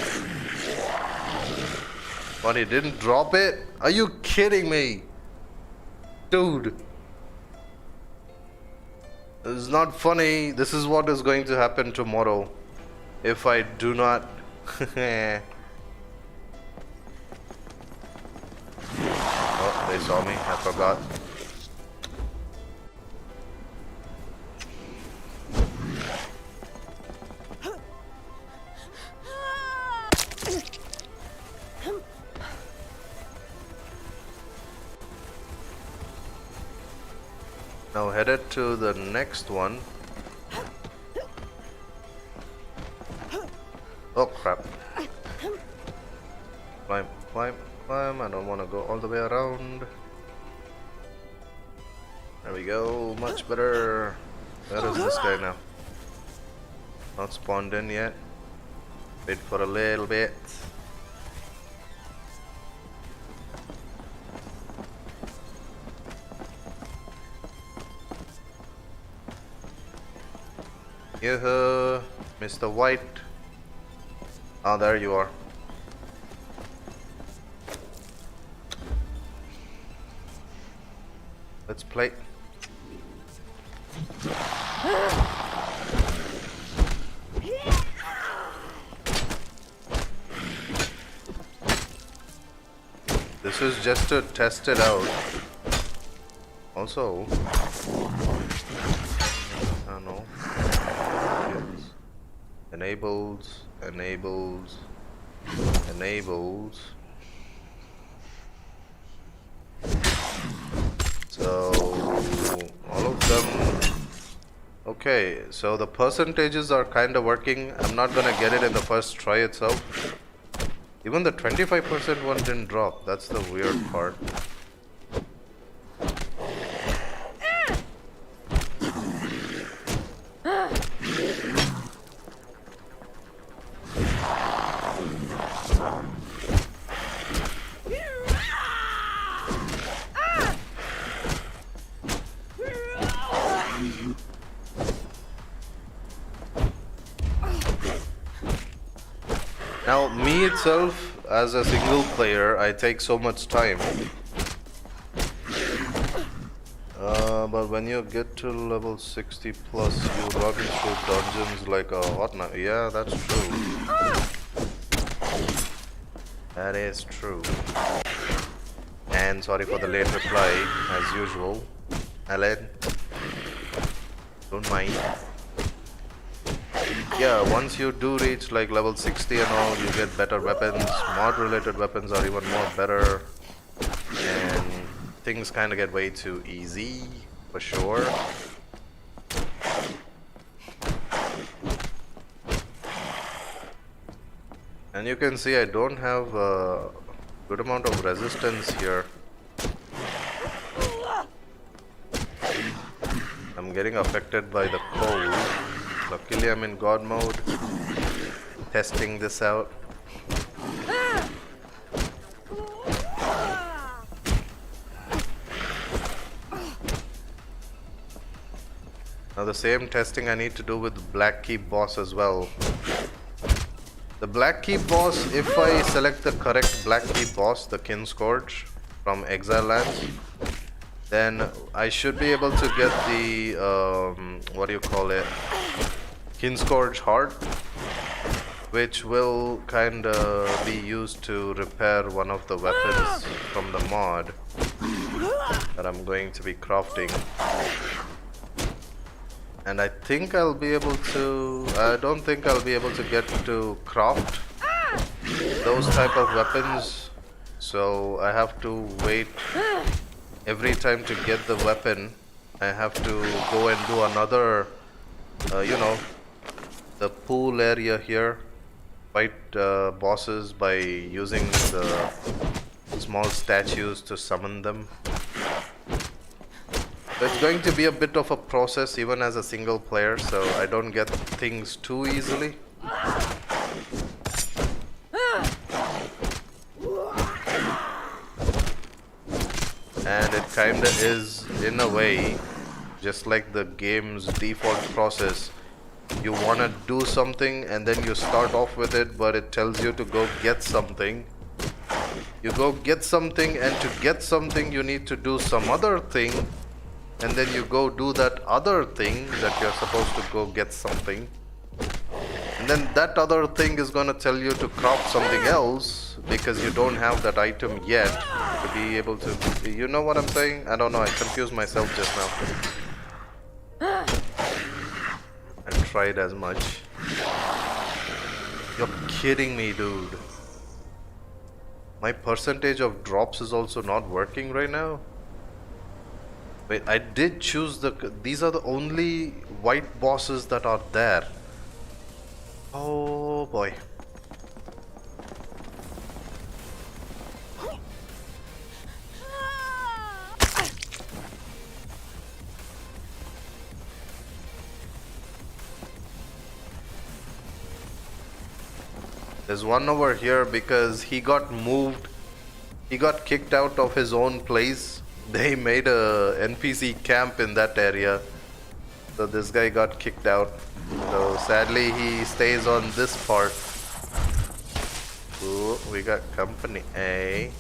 But he didn't drop it? Are you kidding me? Dude. This is not funny. This is what is going to happen tomorrow if I do not. Oh, they saw me. I forgot. Now headed to the next one. Oh crap. Climb, climb, climb. I don't want to go all the way around. There we go. Much better. Where is this guy now? Not spawned in yet. Wait for a little bit. Yoo-hoo, Mr. White. Oh, there you are. Let's play. This is just to test it out. Also, I don't know. Enables. So all of them. Okay, so the percentages are kind of working. I'm not gonna get it in the first try itself. Even the 25% one didn't drop. That's the weird part. Now, me itself, as a single player, I take so much time. But when you get to level 60 plus, you run through dungeons like a hot knife. Yeah, that's true. That is true. And sorry for the late reply, as usual. Alan, don't mind. Yeah, once you do reach like level 60 and all, you get better weapons. Mod related weapons are even more better. And things kind of get way too easy, for sure. And you can see I don't have a good amount of resistance here. I'm getting affected by the cold. Luckily I'm in God mode, testing this out. Now the same testing I need to do with Black Keep boss as well. The Black Keep boss, if I select the correct Black Keep boss, the Kin Scourge from Exile Lands, then I should be able to get the, what do you call it? Kin Scourge Heart, which will kinda be used to repair one of the weapons from the mod that I'm going to be crafting. And I think I'll be able to, I don't think I'll be able to get to craft those type of weapons, so I have to wait. Every time to get the weapon, I have to go and do another, you know, the pool area here, fight bosses by using the small statues to summon them. So it's going to be a bit of a process even as a single player, so I don't get things too easily. and it kinda is in a way just like the game's default process. You wanna do something and then you start off with it, but it tells you to go get something. You go get something, and to get something you need to do some other thing, and then you go do that other thing that you're supposed to go get something. And then that other thing is gonna tell you to craft something else because you don't have that item yet to be able to... You know what I'm saying? I don't know, I confused myself just now. I tried as much. You're kidding me, dude. My percentage of drops is also not working right now. Wait, I did choose the... These are the only white bosses that are there. Oh boy. There's one over here because he got moved. He got kicked out of his own place. They made a NPC camp in that area. So this guy got kicked out. So sadly he stays on this part. Ooh, we got company A.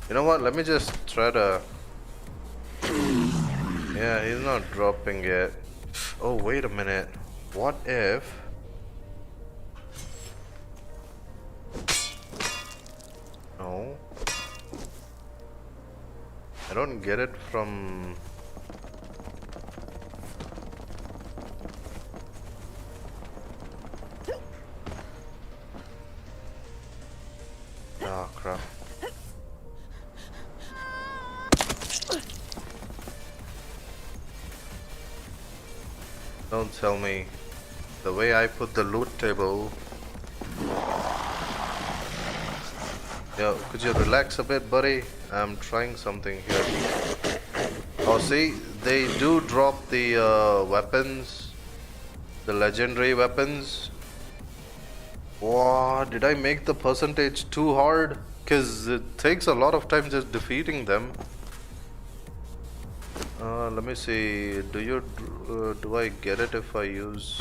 You know what? Let me just try to... Yeah, he's not dropping it. Oh, wait a minute. What if... No. I don't get it from... Ah, crap. Don't tell me. The way I put the loot table... Yo, could you relax a bit, buddy? I'm trying something here. Oh, see? They do drop the weapons. The legendary weapons. What? Did I make the percentage too hard? Because it takes a lot of time just defeating them. Let me see. Do I get it if I use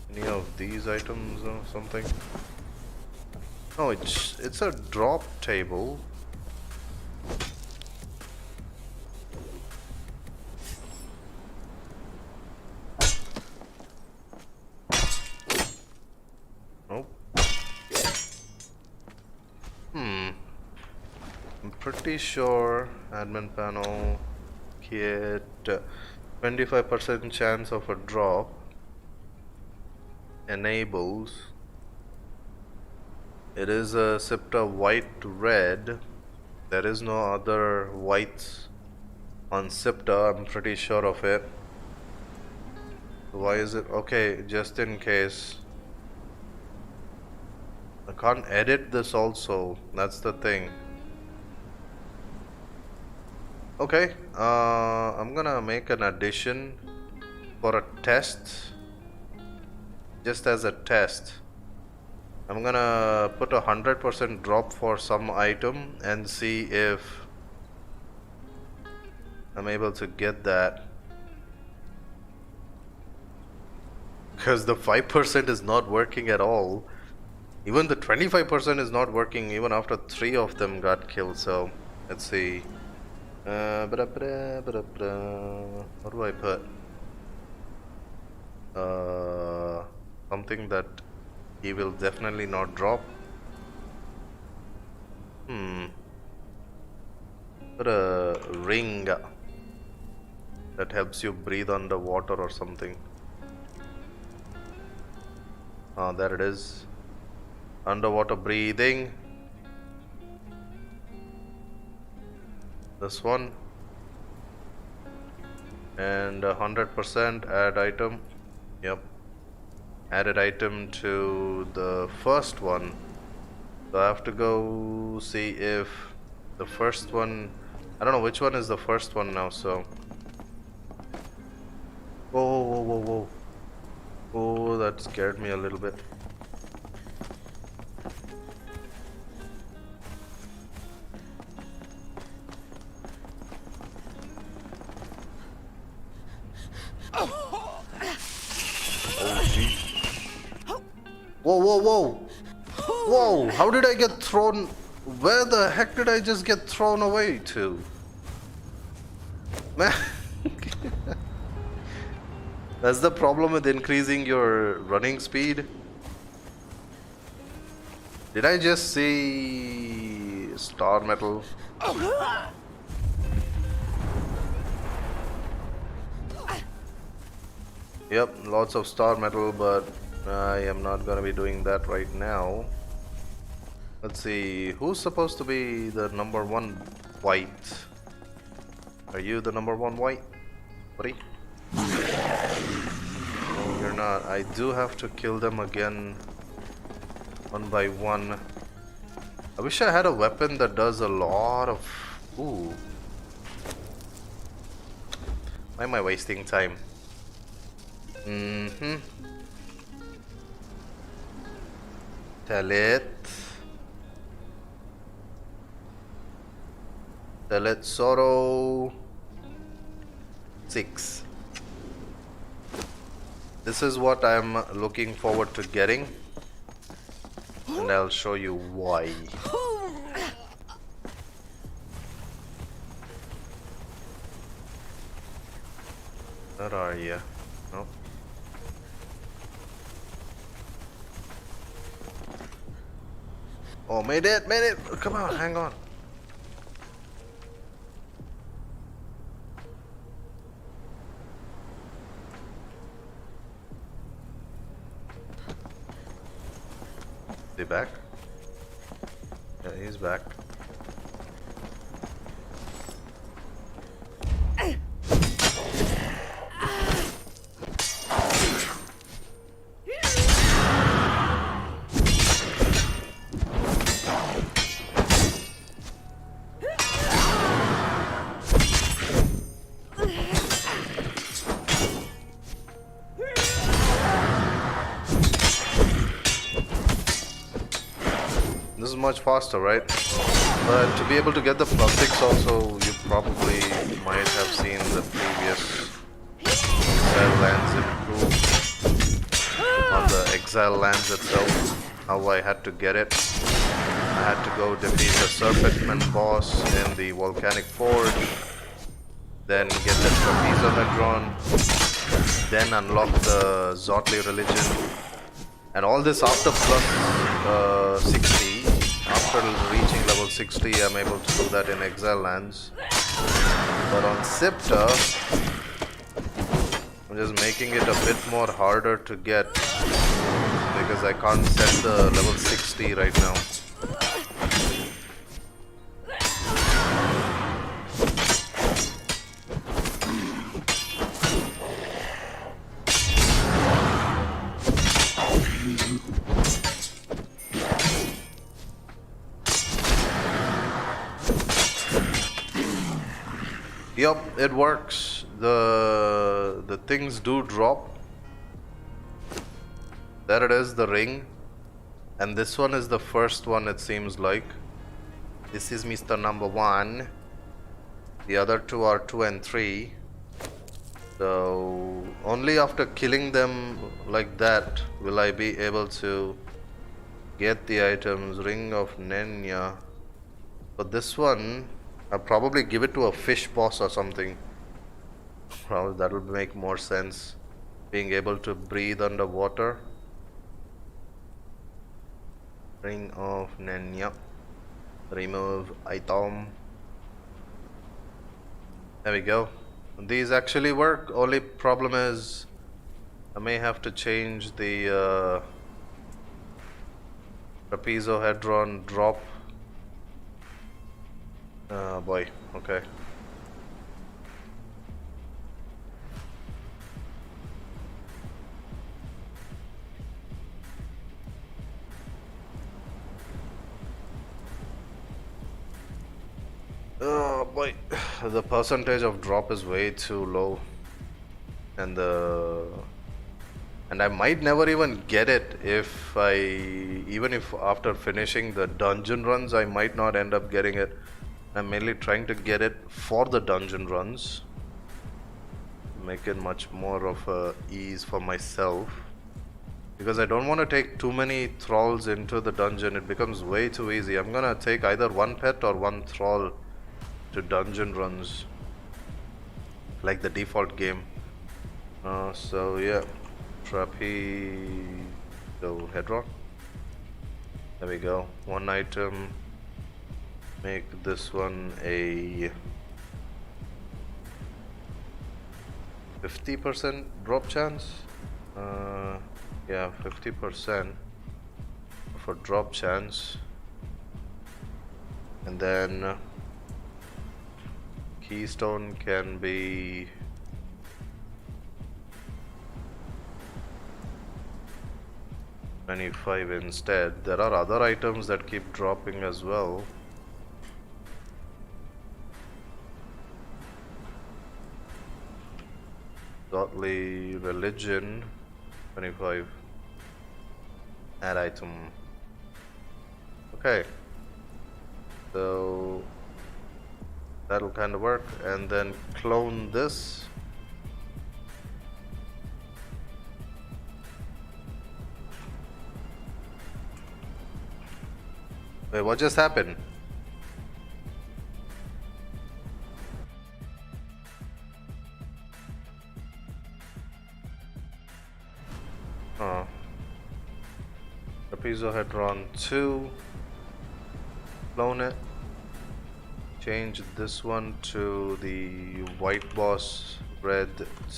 any of these items or something? No, it's a drop table. Nope. I'm pretty sure admin panel kit 25% chance of a drop enables. It is a Siptah white red. There is no other whites on Siptah, I'm pretty sure of it. Why is it? Okay, just in case. I can't edit this also, that's the thing. Okay, I'm gonna make an addition for a test. Just as a test. I'm gonna put 100% drop for some item and see if I'm able to get that. Because the 5% is not working at all. Even the 25% is not working even after 3 of them got killed. So let's see. What do I put? Something that he will definitely not drop. Put a ring that helps you breathe underwater or something. There it is. Underwater breathing. This one. And 100% add item. Yep. Added item to the first one. So I have to go see if the first one... I don't know which one is the first one now, so... Whoa, whoa, whoa, whoa. Oh, that scared me a little bit. Oh, geez. Whoa, whoa, whoa! Whoa! How did I get thrown? Where the heck did I just get thrown away to? Man. That's the problem with increasing your running speed. Did I just see star metal? Yep, lots of star metal, but I am not gonna be doing that right now. Let's see, who's supposed to be the number one white? Are you the number one white, buddy? No, you're not. I do have to kill them again, one by one. I wish I had a weapon that does a lot of... Ooh. Why am I wasting time? Tell it Sorrow 6. This is what I'm looking forward to getting, and I'll show you why. Where are you? Nope. Oh, made it! Come on, hang on. Is he back? Yeah, he's back. This is much faster, right? But to be able to get the +6 also, you probably might have seen the previous Exile lands improve on the Exile lands itself, how I had to get it. I had to go defeat the Serpentman boss in the Volcanic Forge, then get the Trapezohedron, then unlock the Zotli religion, and all this after plus 60. After reaching level 60, I'm able to do that in Exile lands. But on Siptah, I'm just making it a bit more harder to get because I can't set the level 60 right now. Yep, it works. The things do drop. There it is, the ring. And this one is the first one, it seems like. This is Mr. Number 1. The other two are 2 and 3. So only after killing them like that will I be able to get the items. Ring of Nenya. But this one, I'll probably give it to a fish boss or something. Well, that'll make more sense. Being able to breathe underwater. Ring of Nenya. Remove item. There we go. These actually work. Only problem is I may have to change the Trapezohedron drop. Oh boy, okay. Oh boy, the percentage of drop is way too low, and the And I might never even get it even if after finishing the dungeon runs, I might not end up getting it. I'm mainly trying to get it for the dungeon runs. Make it much more of a ease for myself. Because I don't want to take too many thralls into the dungeon. It becomes way too easy. I'm gonna take either one pet or one thrall to dungeon runs. Like the default game. So yeah. Trapezehedron. There we go. One item. Make this one a 50% drop chance. Yeah, 50% for drop chance. And then keystone can be 25 instead. There are other items that keep dropping as well. Godly religion 25. Add item. Okay, so that'll kind of work. And then clone this. Wait, what just happened? Trapezehedron 2. Clone it. Change this one to the white boss red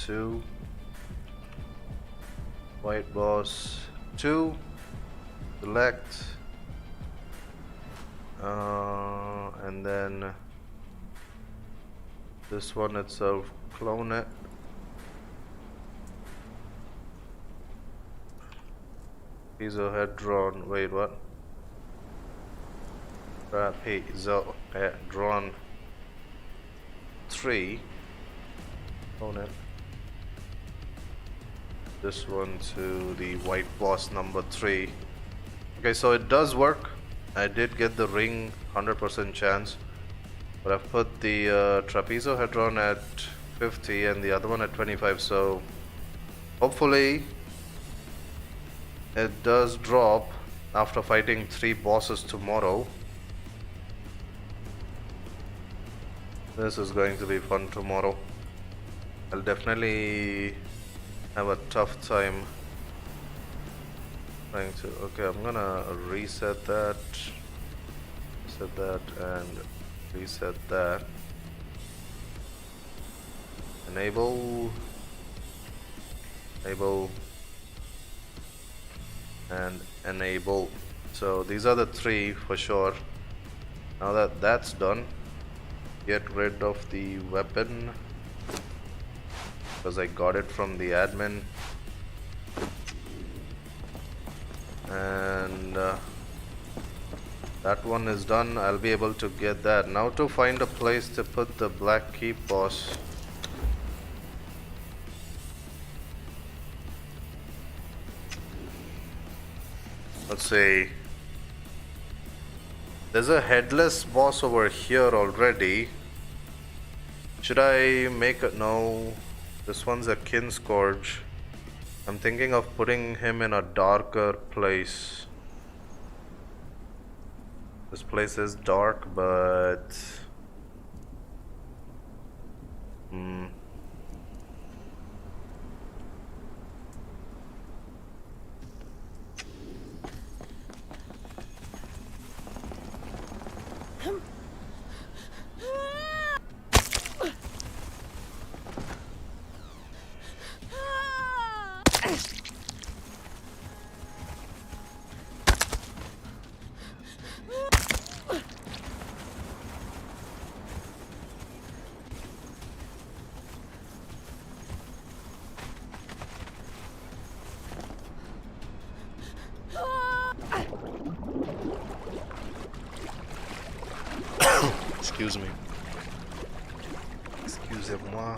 2. White boss 2. Select. And then this one itself, clone it. Trapezehedron, wait, what? Trapezehedron 3, clone it. This one to the white boss number 3. Okay, so it does work. I did get the ring 100% chance, but I've put the trapezehedron at 50 and the other one at 25, so hopefully it does drop after fighting 3 bosses tomorrow. This is going to be fun tomorrow. I'll definitely have a tough time trying to. Okay, I'm gonna reset that, and reset that. Enable, and enable. So these are the 3 for sure. Now that that's done, get rid of the weapon because I got it from the admin. And that one is done. I'll be able to get that. Now to find a place to put the Black Keep boss. Let's see. There's a headless boss over here already. Should I make a... No. This one's a Kin Scourge. I'm thinking of putting him in a darker place. This place is dark, but... Excuse me. Excusez-moi.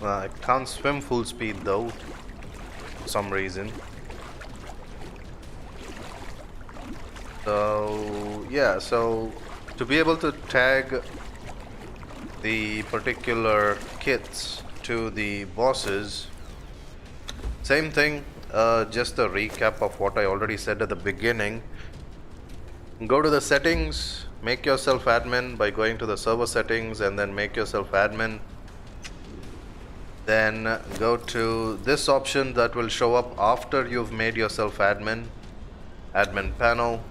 I can't swim full speed though, for some reason. So yeah, so to be able to tag the particular kits to the bosses, same thing, just a recap of what I already said at the beginning. Go to the settings, make yourself admin by going to the server settings and then make yourself admin. Then go to this option that will show up after you've made yourself admin, admin panel,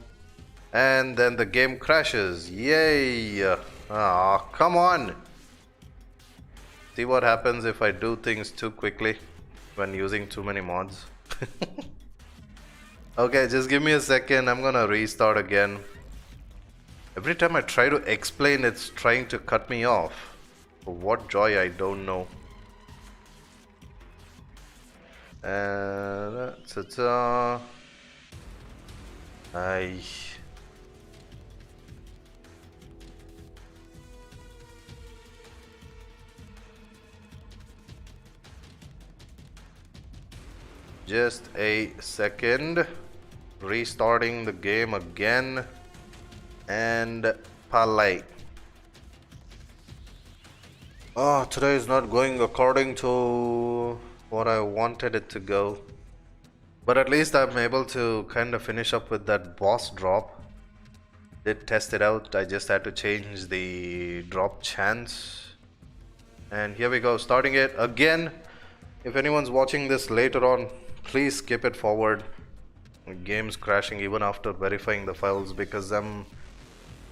and then the game crashes. Yay! Ah, come on! See what happens if I do things too quickly when using too many mods. Okay, just give me a second, I'm gonna restart again. Every time I try to explain, it's trying to cut me off. For what joy, I don't know. Ta-ta. Just a second. Restarting the game again. And play. Oh, today is not going according to what I wanted it to go. But at least I'm able to kind of finish up with that boss drop. Did test it out. I just had to change the drop chance. And here we go, starting it again. If anyone's watching this later on, please skip it forward. The game's crashing even after verifying the files because I'm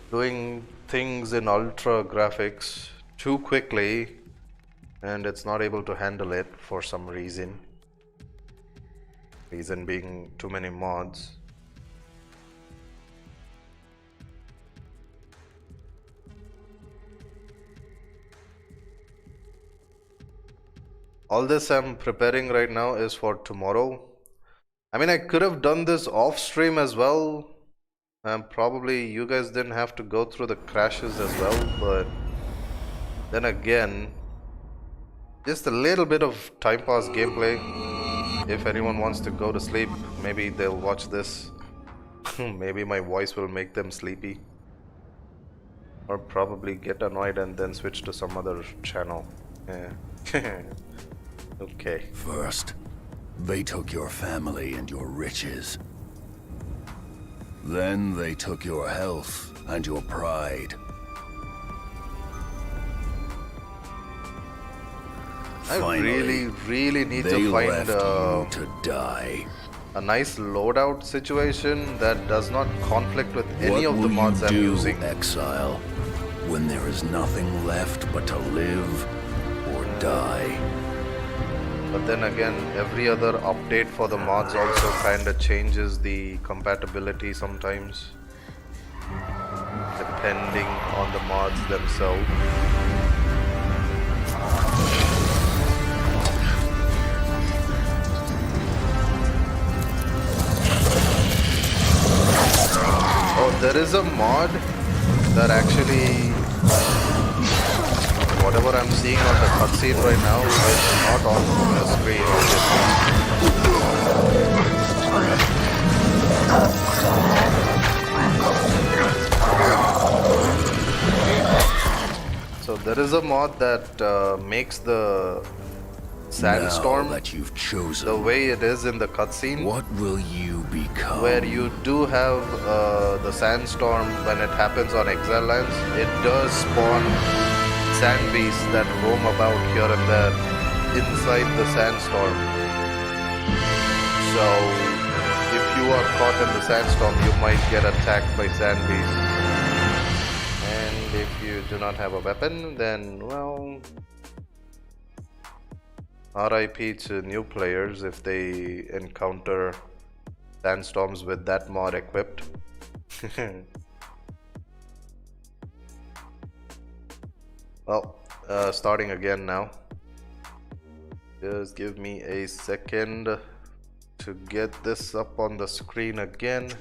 doing things in ultra graphics too quickly and it's not able to handle it for some reason. Reason being too many mods. All this I'm preparing right now is for tomorrow. I mean, I could have done this off stream as well. Probably you guys didn't have to go through the crashes as well, but then again, just a little bit of time pass gameplay. If anyone wants to go to sleep, maybe they'll watch this. Maybe my voice will make them sleepy. Or probably get annoyed and then switch to some other channel. Yeah. Okay. First, they took your family and your riches. Then they took your health and your pride. Finally, I really need to find left you to die. A nice loadout situation that does not conflict with any of the mods I'm using. What will you do, Exile, when there is nothing left but to live or die? But then again, every other update for the mods also kinda changes the compatibility sometimes, depending on the mods themselves. Oh, there is a mod that actually, whatever I'm seeing on the cutscene right now is not on the screen. So there is a mod that makes the sandstorm that you've chosen the way it is in the cutscene. What will you become? Where you do have the sandstorm when it happens on Exile lands, it does spawn sand beasts that roam about here and there inside the sandstorm. So if you are caught in the sandstorm, you might get attacked by sand beasts. And if you do not have a weapon, then well, RIP to new players if they encounter sandstorms with that mod equipped. Well, starting again now. Just give me a second to get this up on the screen again.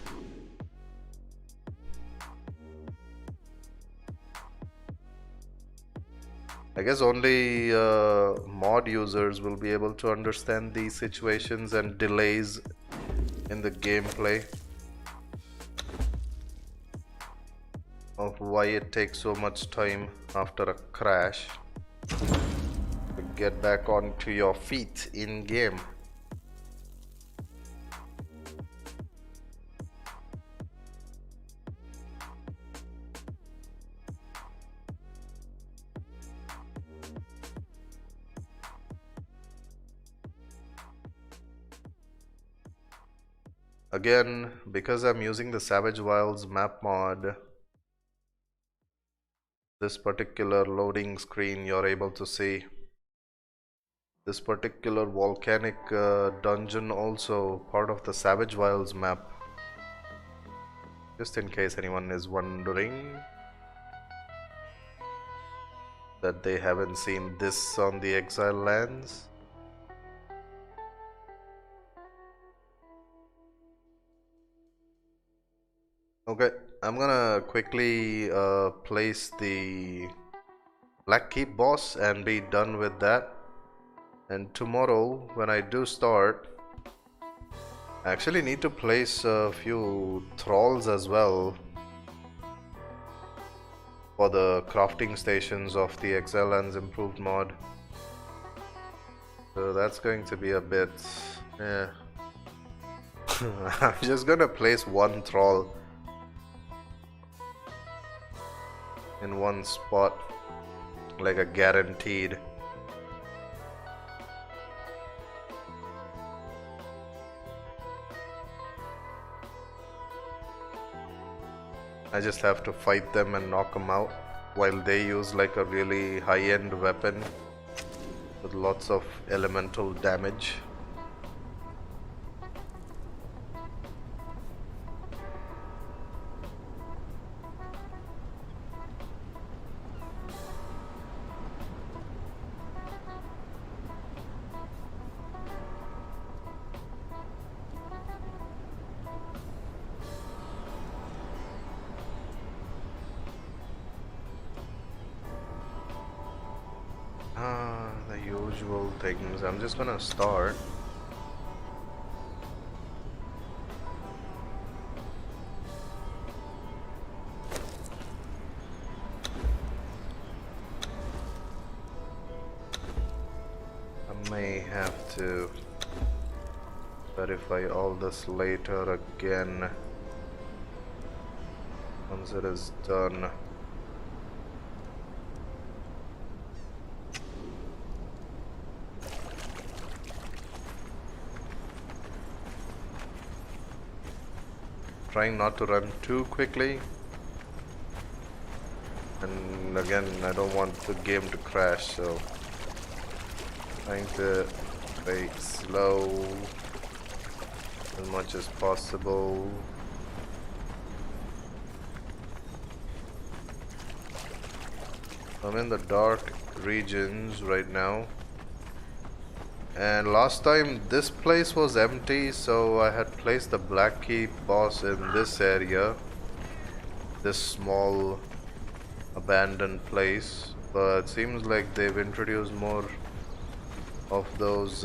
I guess only mod users will be able to understand these situations and delays in the gameplay of why it takes so much time after a crash to get back onto your feet in game. Again, because I'm using the Savage Wilds map mod, this particular loading screen you're able to see. This particular volcanic dungeon also part of the Savage Wilds map. Just in case anyone is wondering that they haven't seen this on the Exile lands. Okay, I'm gonna quickly place the Black Keep boss and be done with that. And tomorrow, when I do start, I actually need to place a few thralls as well for the crafting stations of the Exile Lands Improved mod. So that's going to be a bit... I'm just gonna place one thrall in one spot, like a guaranteed. I just have to fight them and knock them out while they use like a really high-end weapon with lots of elemental damage. The usual things. I'm just gonna start. I may have to verify all this later again once it is done. Trying not to run too quickly, and again I don't want the game to crash, so trying to play slow as much as possible. I'm in the Darc regions right now, and last time this place was empty, so I had placed the Black Keep boss in this area, this small abandoned place, but it seems like they've introduced more of those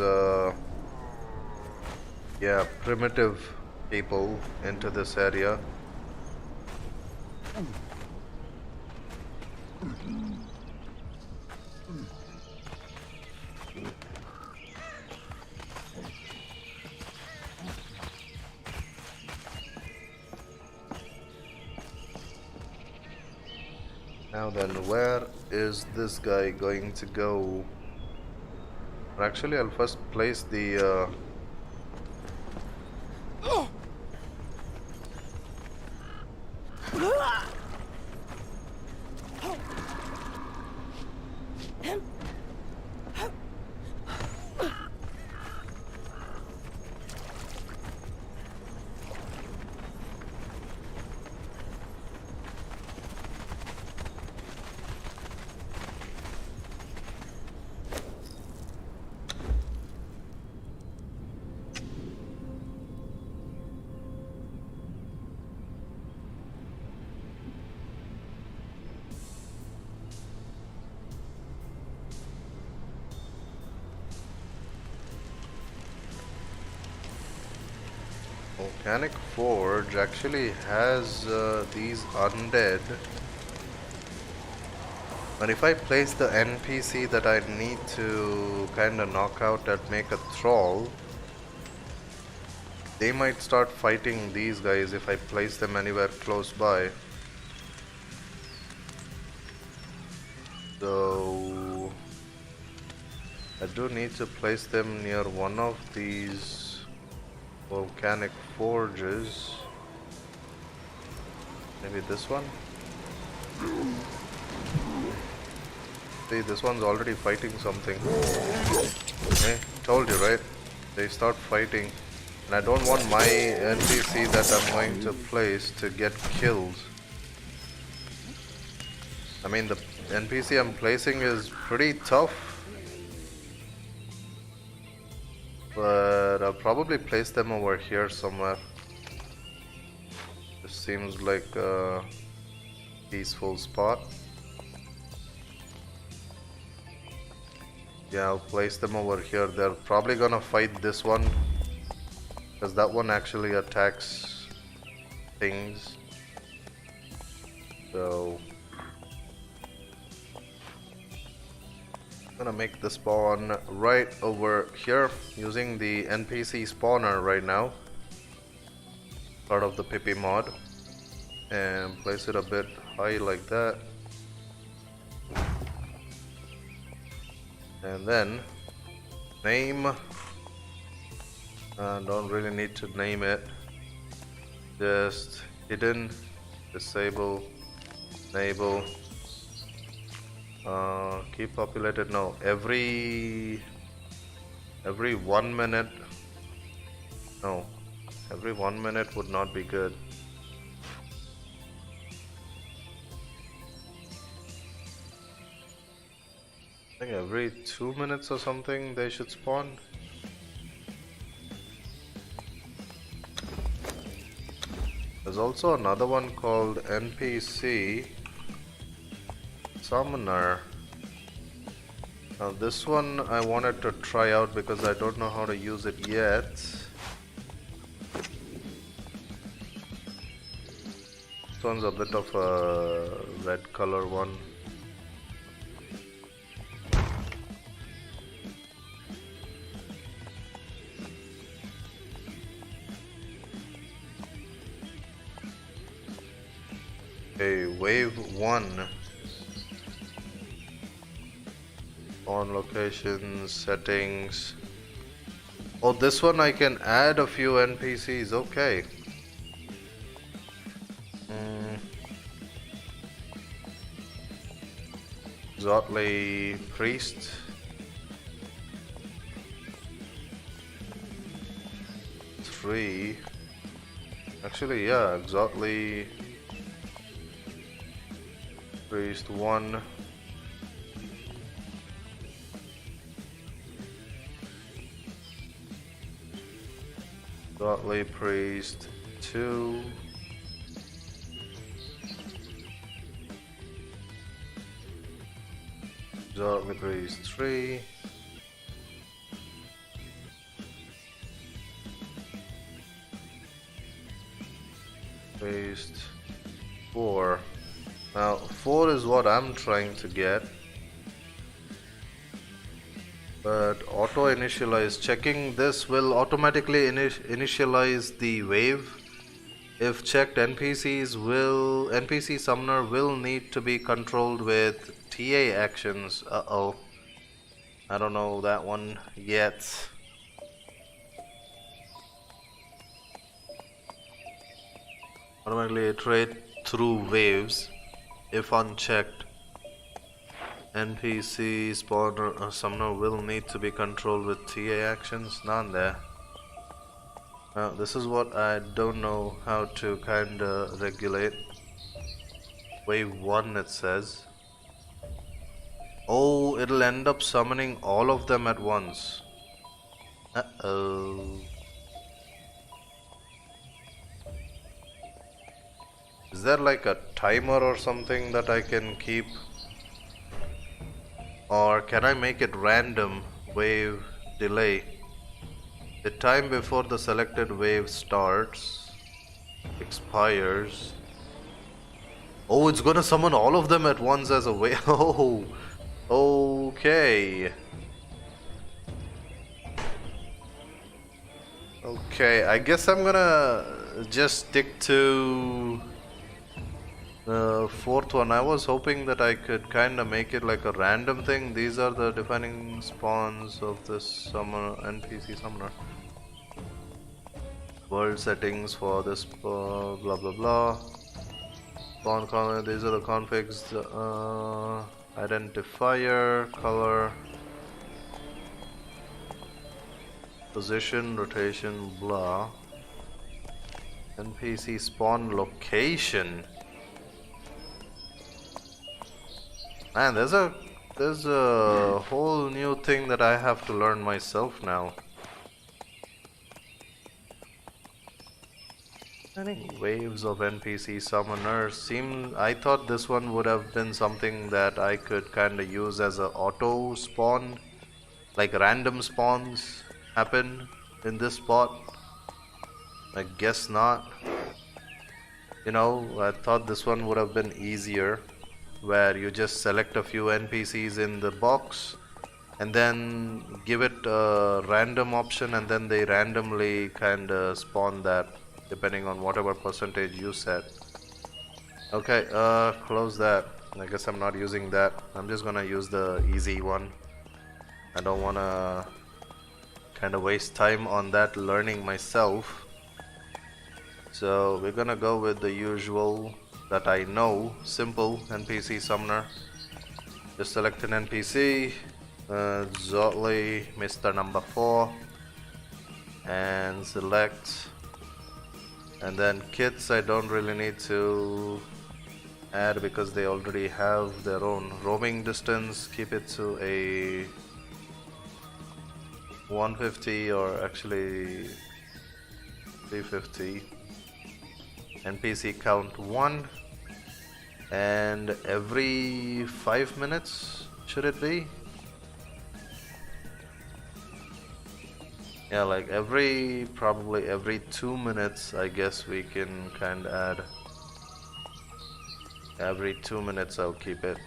primitive people into this area. Now then, where is this guy going to go? Actually, I'll first place the volcanic forge actually has these undead. But if I place the NPC that I need to kinda knock out and make a thrall, they might start fighting these guys if I place them anywhere close by. So I do need to place them near one of these volcanic forges. Maybe this one? See, this one's already fighting something. Hey, told you, right? They start fighting. And I don't want my NPC that I'm going to place to get killed. I mean, the NPC I'm placing is pretty tough. But I'll probably place them over here somewhere. This seems like a peaceful spot. Yeah, I'll place them over here. They're probably gonna fight this one, because that one actually attacks things. So I'm gonna make the spawn right over here using the NPC spawner right now, part of the Pippi mod, and place it a bit high like that. And then name, don't really need to name it, just hidden, disable, enable, keep populated. No, every 1 minute, no, every 1 minute would not be good. I think every 2 minutes or something they should spawn. There's also another one called NPC Summoner. Now this one I wanted to try out because I don't know how to use it yet. This one's a bit of a red color one. Okay, wave 1 on location settings. Oh, this one I can add a few NPCs. Okay. Exotly Priest. Three. Actually, yeah, Exotly Priest 1. Exotly Priest 2. Exotly Priest 3. Priest 4. Now 4 is what I'm trying to get, but auto initialize, checking this will automatically initialize the wave. If checked, NPC summoner will need to be controlled with TA actions. Uh-oh, I don't know that one yet. Automatically iterate through waves. If unchecked, NPC spawner or summoner will need to be controlled with TA actions. None there. Now this is what I don't know how to kinda regulate. Wave 1 it says. Oh, it'll end up summoning all of them at once. Uh-oh. Is there like a timer or something that I can keep? Or can I make it random wave delay? The time before the selected wave starts expires. Oh, it's gonna summon all of them at once as a wave. Oh, okay. Okay, I guess I'm gonna just stick to the fourth one. I was hoping that I could kind of make it like a random thing. These are the defining spawns of this summoner, NPC summoner. World settings for this blah blah blah. Spawn comment, these are the configs. Identifier, color, position, rotation, blah. NPC spawn location. Man, there's a whole new thing that I have to learn myself now. Waves of NPC summoners I thought this one would have been something that I could kind of use as a auto spawn, like random spawns happen in this spot. I guess not. You know, I thought this one would have been easier, where you just select a few NPCs in the box and then give it a random option, and then they randomly kind of spawn that depending on whatever percentage you set. Okay, close that. I guess I'm not using that. I'm just gonna use the easy one. I don't wanna kind of waste time on that learning myself. So we're gonna go with the usual that I know, simple NPC summoner. Just select an NPC, Zotli, Mr. Number 4, and select. And then kits I don't really need to add because they already have their own. Roaming distance, keep it to a 150 or actually 350. NPC count 1, and every 5 minutes should it be? Yeah, like probably every 2 minutes I guess we can kind of add. Every 2 minutes I'll keep it.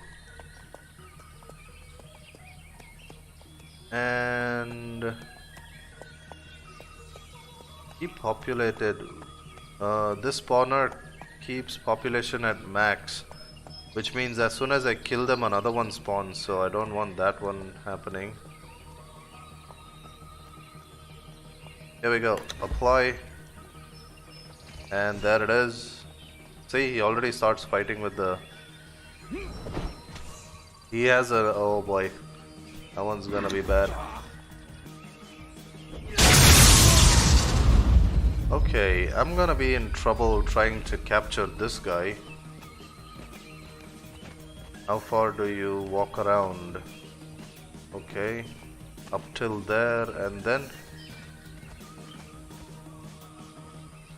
And keep populated. This spawner keeps population at max, which means as soon as I kill them another one spawns, so I don't want that one happening. Here we go, apply, and there it is. See, he already starts fighting with the... He has a... oh boy, that one's gonna be bad. Okay, I'm gonna be in trouble trying to capture this guy. How far do you walk around? Okay, up till there, and then...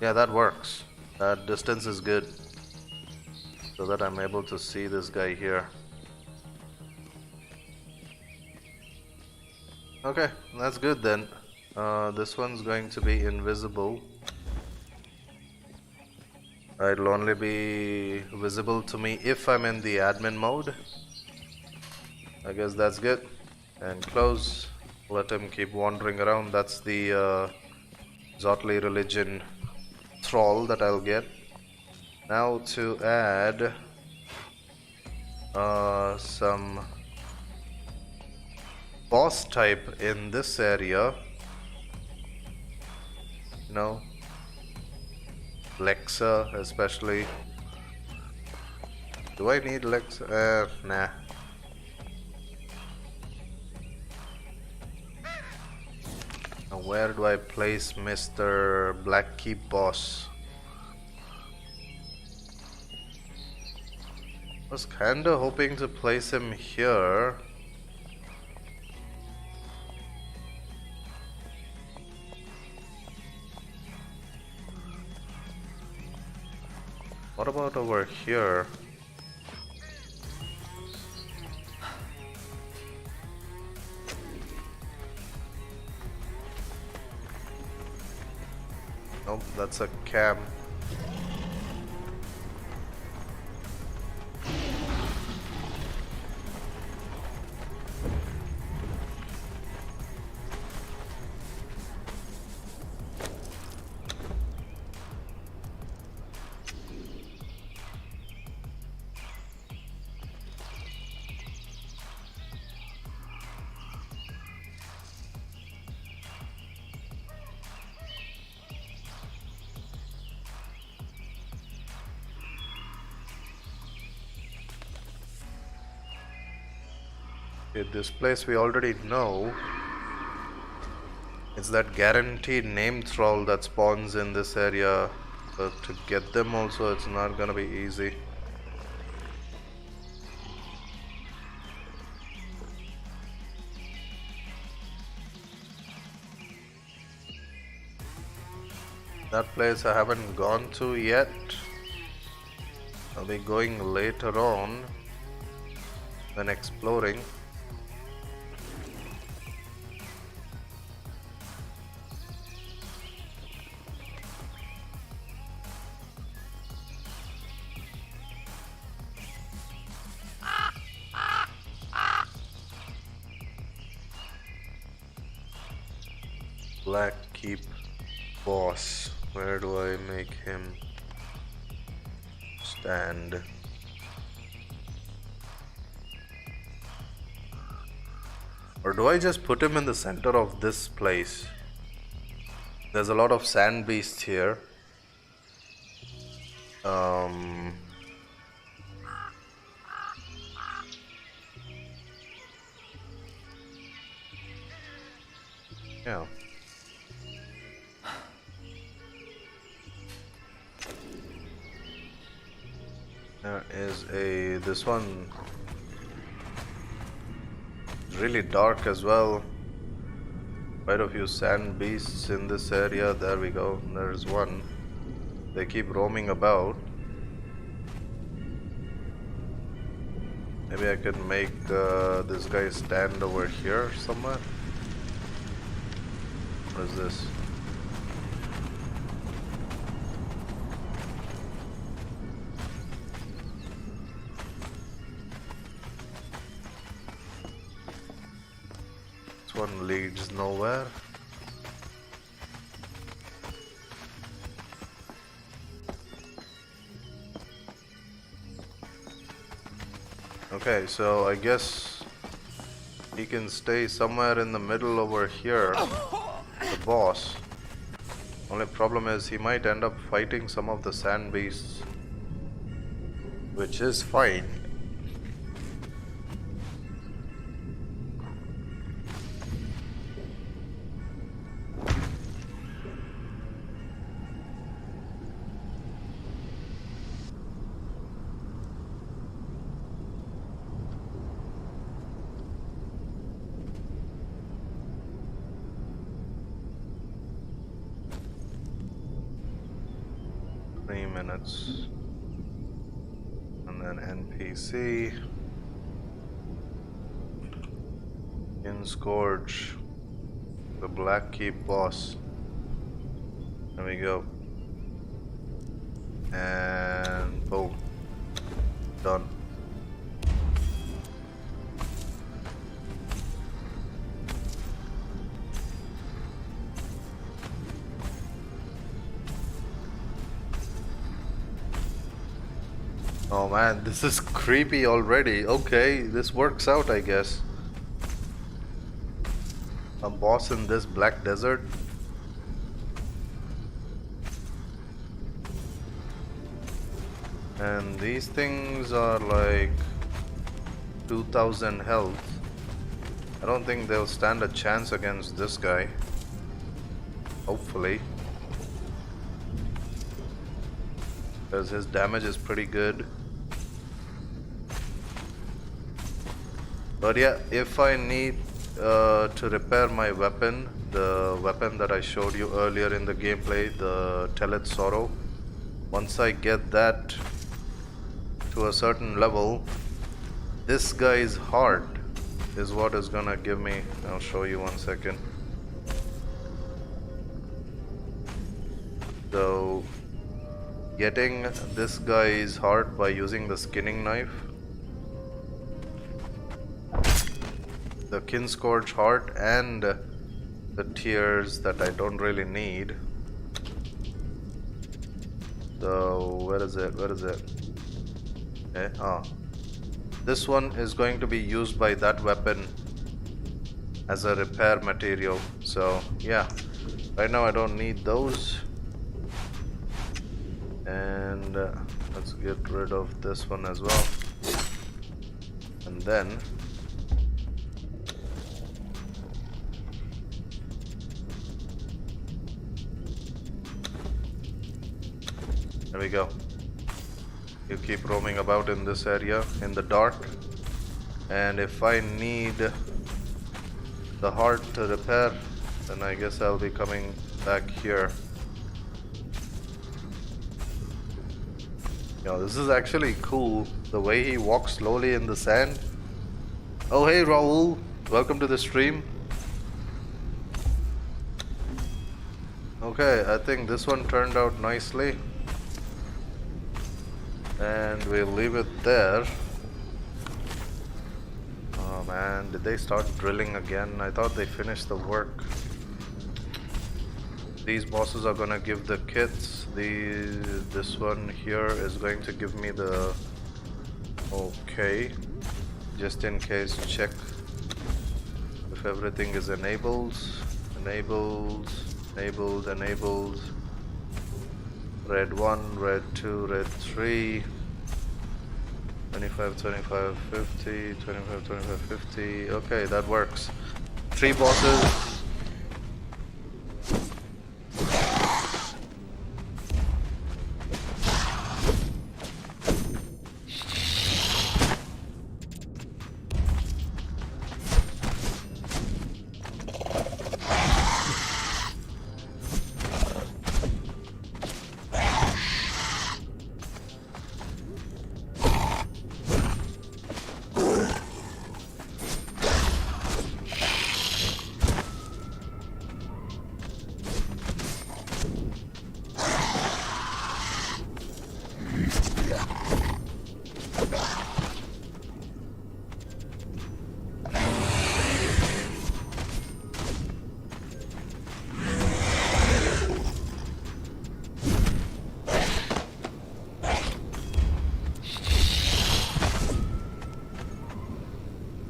yeah, that works. That distance is good, so that I'm able to see this guy here. Okay, that's good then. This one's going to be invisible. It'll only be visible to me if I'm in the admin mode. I guess that's good. And close. Let him keep wandering around. That's the Zotli religion thrall that I'll get. Now to add some boss type in this area. You know, Lexa especially. Do I need Lexa? Nah. Now where do I place Mr. Black Keep boss? Was kinda hoping to place him here. What about over here? That's a cam. Okay, this place we already know. It's that guaranteed name thrall that spawns in this area. But to get them also, it's not gonna be easy. That place I haven't gone to yet. I'll be going later on when exploring. Black Keep boss. Where do I make him stand? Or do I just put him in the center of this place? There's a lot of sand beasts here. Yeah. There is this one really dark as well. Quite a few sand beasts in this area. There we go. There's one. They keep roaming about. Maybe I could make this guy stand over here somewhere. What is this? This one leads nowhere. Okay, so I guess he can stay somewhere in the middle over here, the boss. Only problem is he might end up fighting some of the sand beasts, which is fine. Minutes, and then NPC in Scourge, the Black Keep boss. There we go, and boom, done. Oh man, this is creepy already. Okay, this works out, I guess. A boss in this black desert. And these things are like 2000 health. I don't think they'll stand a chance against this guy. Hopefully. Because his damage is pretty good. But yeah, if I need to repair my weapon, the weapon that I showed you earlier in the gameplay, the Telleth Sorrow, once I get that to a certain level, this guy's heart is what is gonna give me. I'll show you 1 second. So getting this guy's heart by using the skinning knife, the Kinscourge heart, and the tears that I don't really need. So where is it? Where is it? Okay, this one is going to be used by that weapon as a repair material. So yeah, right now I don't need those. And let's get rid of this one as well. And then there we go. You keep roaming about in this area in the dark, and if I need the heart to repair, then I guess I'll be coming back here. Yo, this is actually cool, the way he walks slowly in the sand. Oh hey Raul, welcome to the stream. Okay, I think this one turned out nicely. And we'll leave it there. Oh man, did they start drilling again? I thought they finished the work. These bosses are gonna give the kits. This one here is going to give me the... Okay. Just in case, check if everything is enabled. Enabled. Red 1, red 2, red 3. 25, 25, 50, 25, 25, 50. Okay, that works. 3 bosses.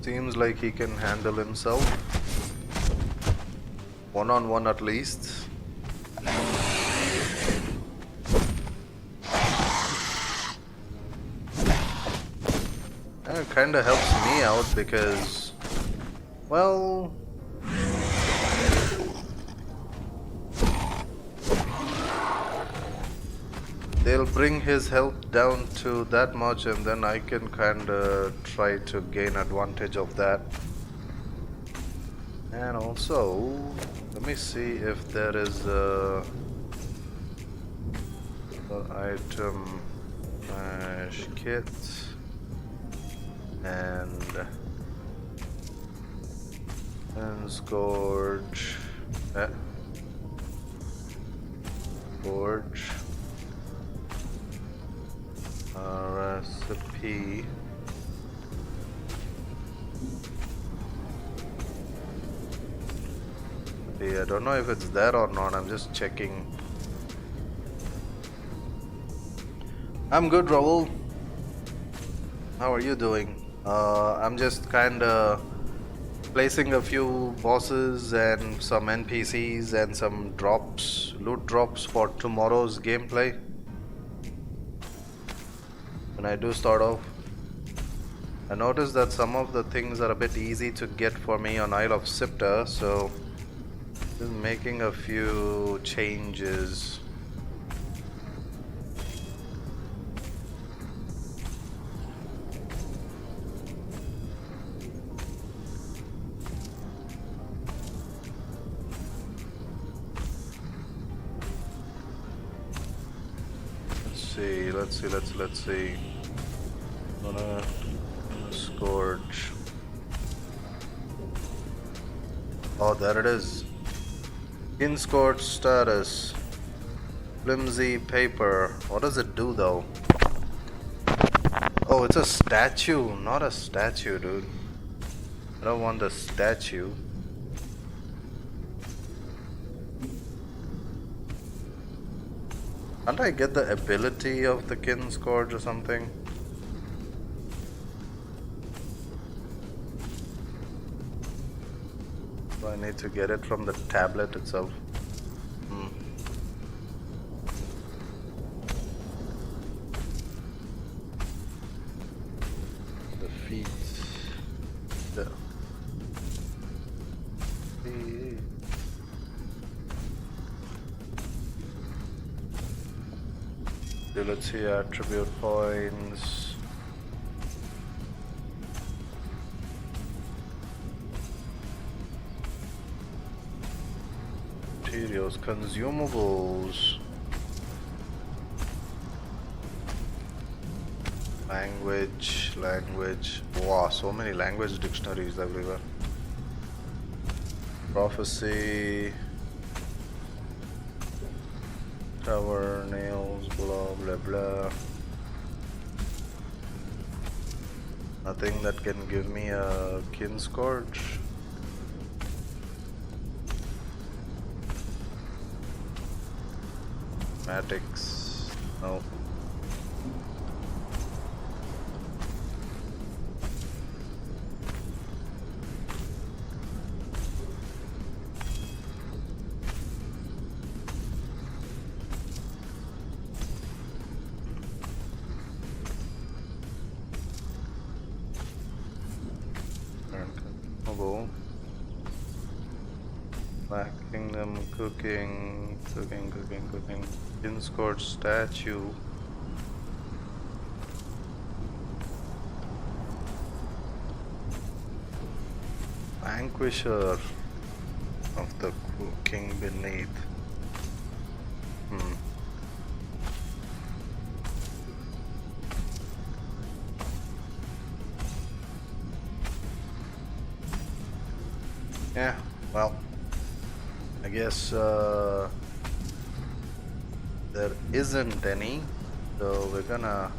Seems like he can handle himself. One-on-one at least. And it kinda helps me out because, well, they'll bring his health down to that much, and then I can kinda try to gain advantage of that. And also, let me see if there is a item kit and Scourge. Forge. Recipe. I don't know if it's there or not. I'm just checking. I'm good, Raul. How are you doing? I'm just kinda placing a few bosses and some NPCs and some drops, loot drops for tomorrow's gameplay. When I do start off, I noticed that some of the things are a bit easy to get for me on Isle of Siptah, so just making a few changes. Let's see. Gonna Scourge. Oh, there it is. In Scourge status. Flimsy paper. What does it do though? Oh, it's a statue, not a statue, dude. I don't want the statue. Can't I get the ability of the Kin Scourge or something? Do I need to get it from the tablet itself? The feet. The feet. Let's see attribute points. Materials, consumables. Language. Wow, so many language dictionaries everywhere. Prophecy. Tower, nails, blah blah blah. Nothing that can give me a Kin Scourge. Matics. No. Black Kingdom, cooking. Kin Scourge statue. Vanquisher of the king beneath. Yeah, well, I guess there isn't any, so we're gonna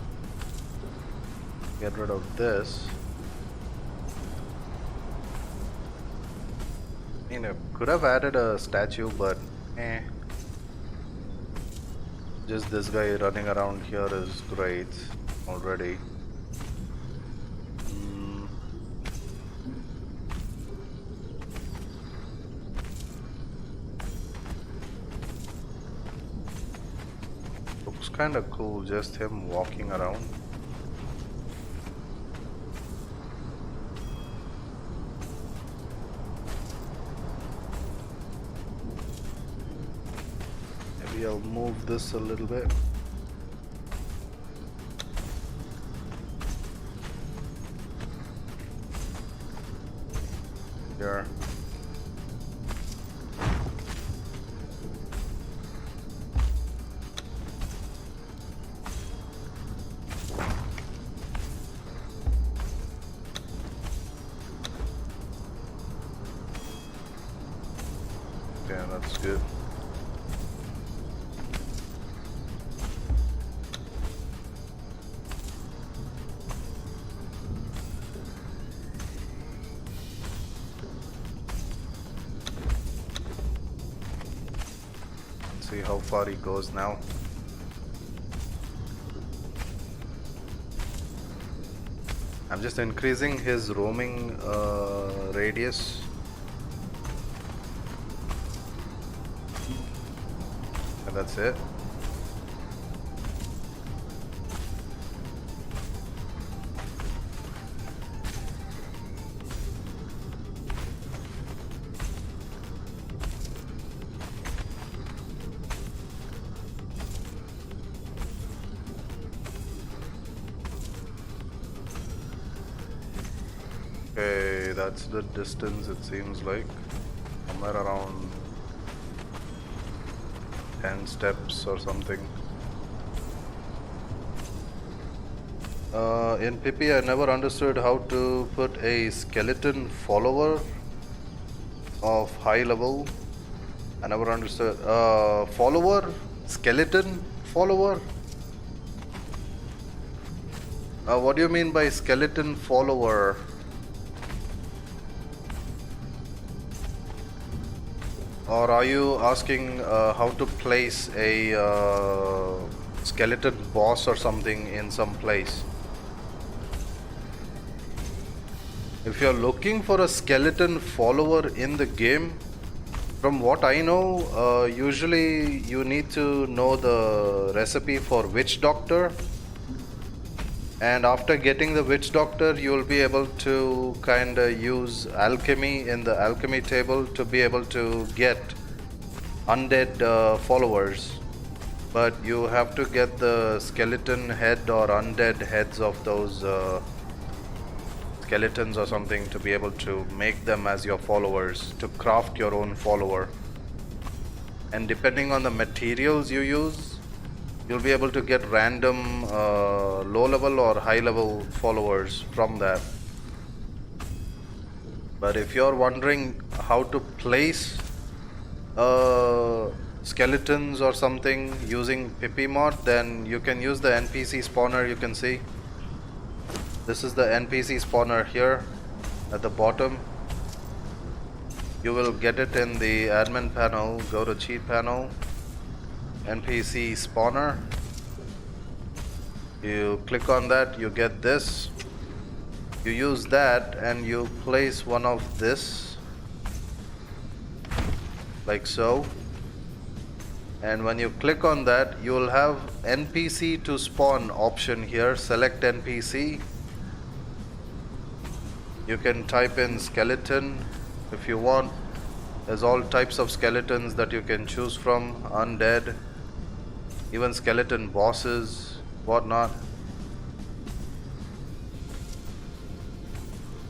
get rid of this. You know, could have added a statue, but just this guy running around here is great already. Looks kind of cool, just him walking around. Maybe I'll move this a little bit. Here. Yeah, that's good. Let's see how far he goes now. I'm just increasing his roaming radius. And that's it. Okay, that's the distance it seems like. Somewhere around 10 steps or something. In Pippi, I never understood how to put a skeleton follower of high level. I never understood. Follower Skeleton follower? What do you mean by skeleton follower? Or are you asking how to place a skeleton boss or something in some place? If you're looking for a skeleton follower in the game, from what I know, usually you need to know the recipe for Witch Doctor. And after getting the Witch Doctor, you'll be able to kinda use alchemy in the alchemy table to be able to get undead followers. But you have to get the skeleton head or undead heads of those skeletons or something to be able to make them as your followers, to craft your own follower. And depending on the materials you use, you'll be able to get random low level or high level followers from that. But if you're wondering how to place skeletons or something using Pippi mod, then you can use the NPC spawner. You can see this is the NPC spawner here at the bottom. You will get it in the admin panel. Go to cheat panel, NPC spawner. You click on that, you get this. You use that and you place one of this like so. And when you click on that, you will have NPC to spawn option here. Select NPC. You can type in skeleton if you want. There's all types of skeletons that you can choose from, undead, even skeleton bosses, whatnot.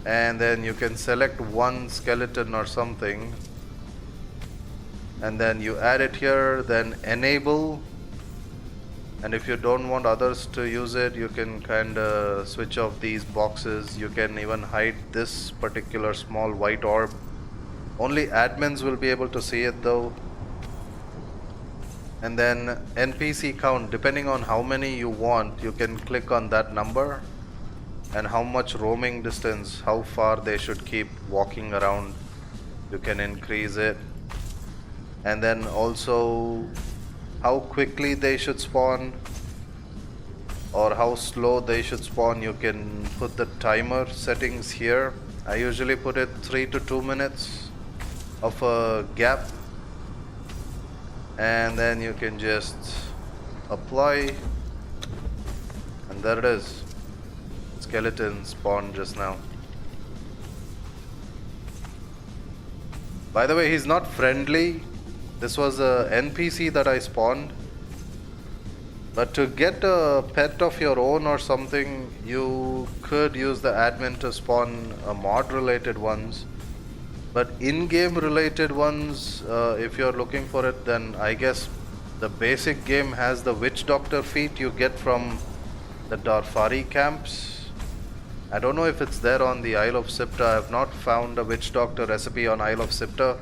And then you can select one skeleton or something, and then you add it here, then enable. And if you don't want others to use it, you can kinda switch off these boxes. You can even hide this particular small white orb. Only admins will be able to see it though. And then NPC count, depending on how many you want, you can click on that number and how much roaming distance, how far they should keep walking around. You can increase it. And then also how quickly they should spawn or how slow they should spawn. You can put the timer settings here. I usually put it 3 to 2 minutes of a gap, and then you can just apply, and there it is. Skeleton spawned just now. By the way, he's not friendly. This was a NPC that I spawned. But to get a pet of your own or something, you could use the admin to spawn mod related ones. But in-game related ones, if you're looking for it, then I guess the basic game has the Witch Doctor feat you get from the Darfari camps. I don't know if it's there on the Isle of Siptah. I have not found a Witch Doctor recipe on Isle of Siptah.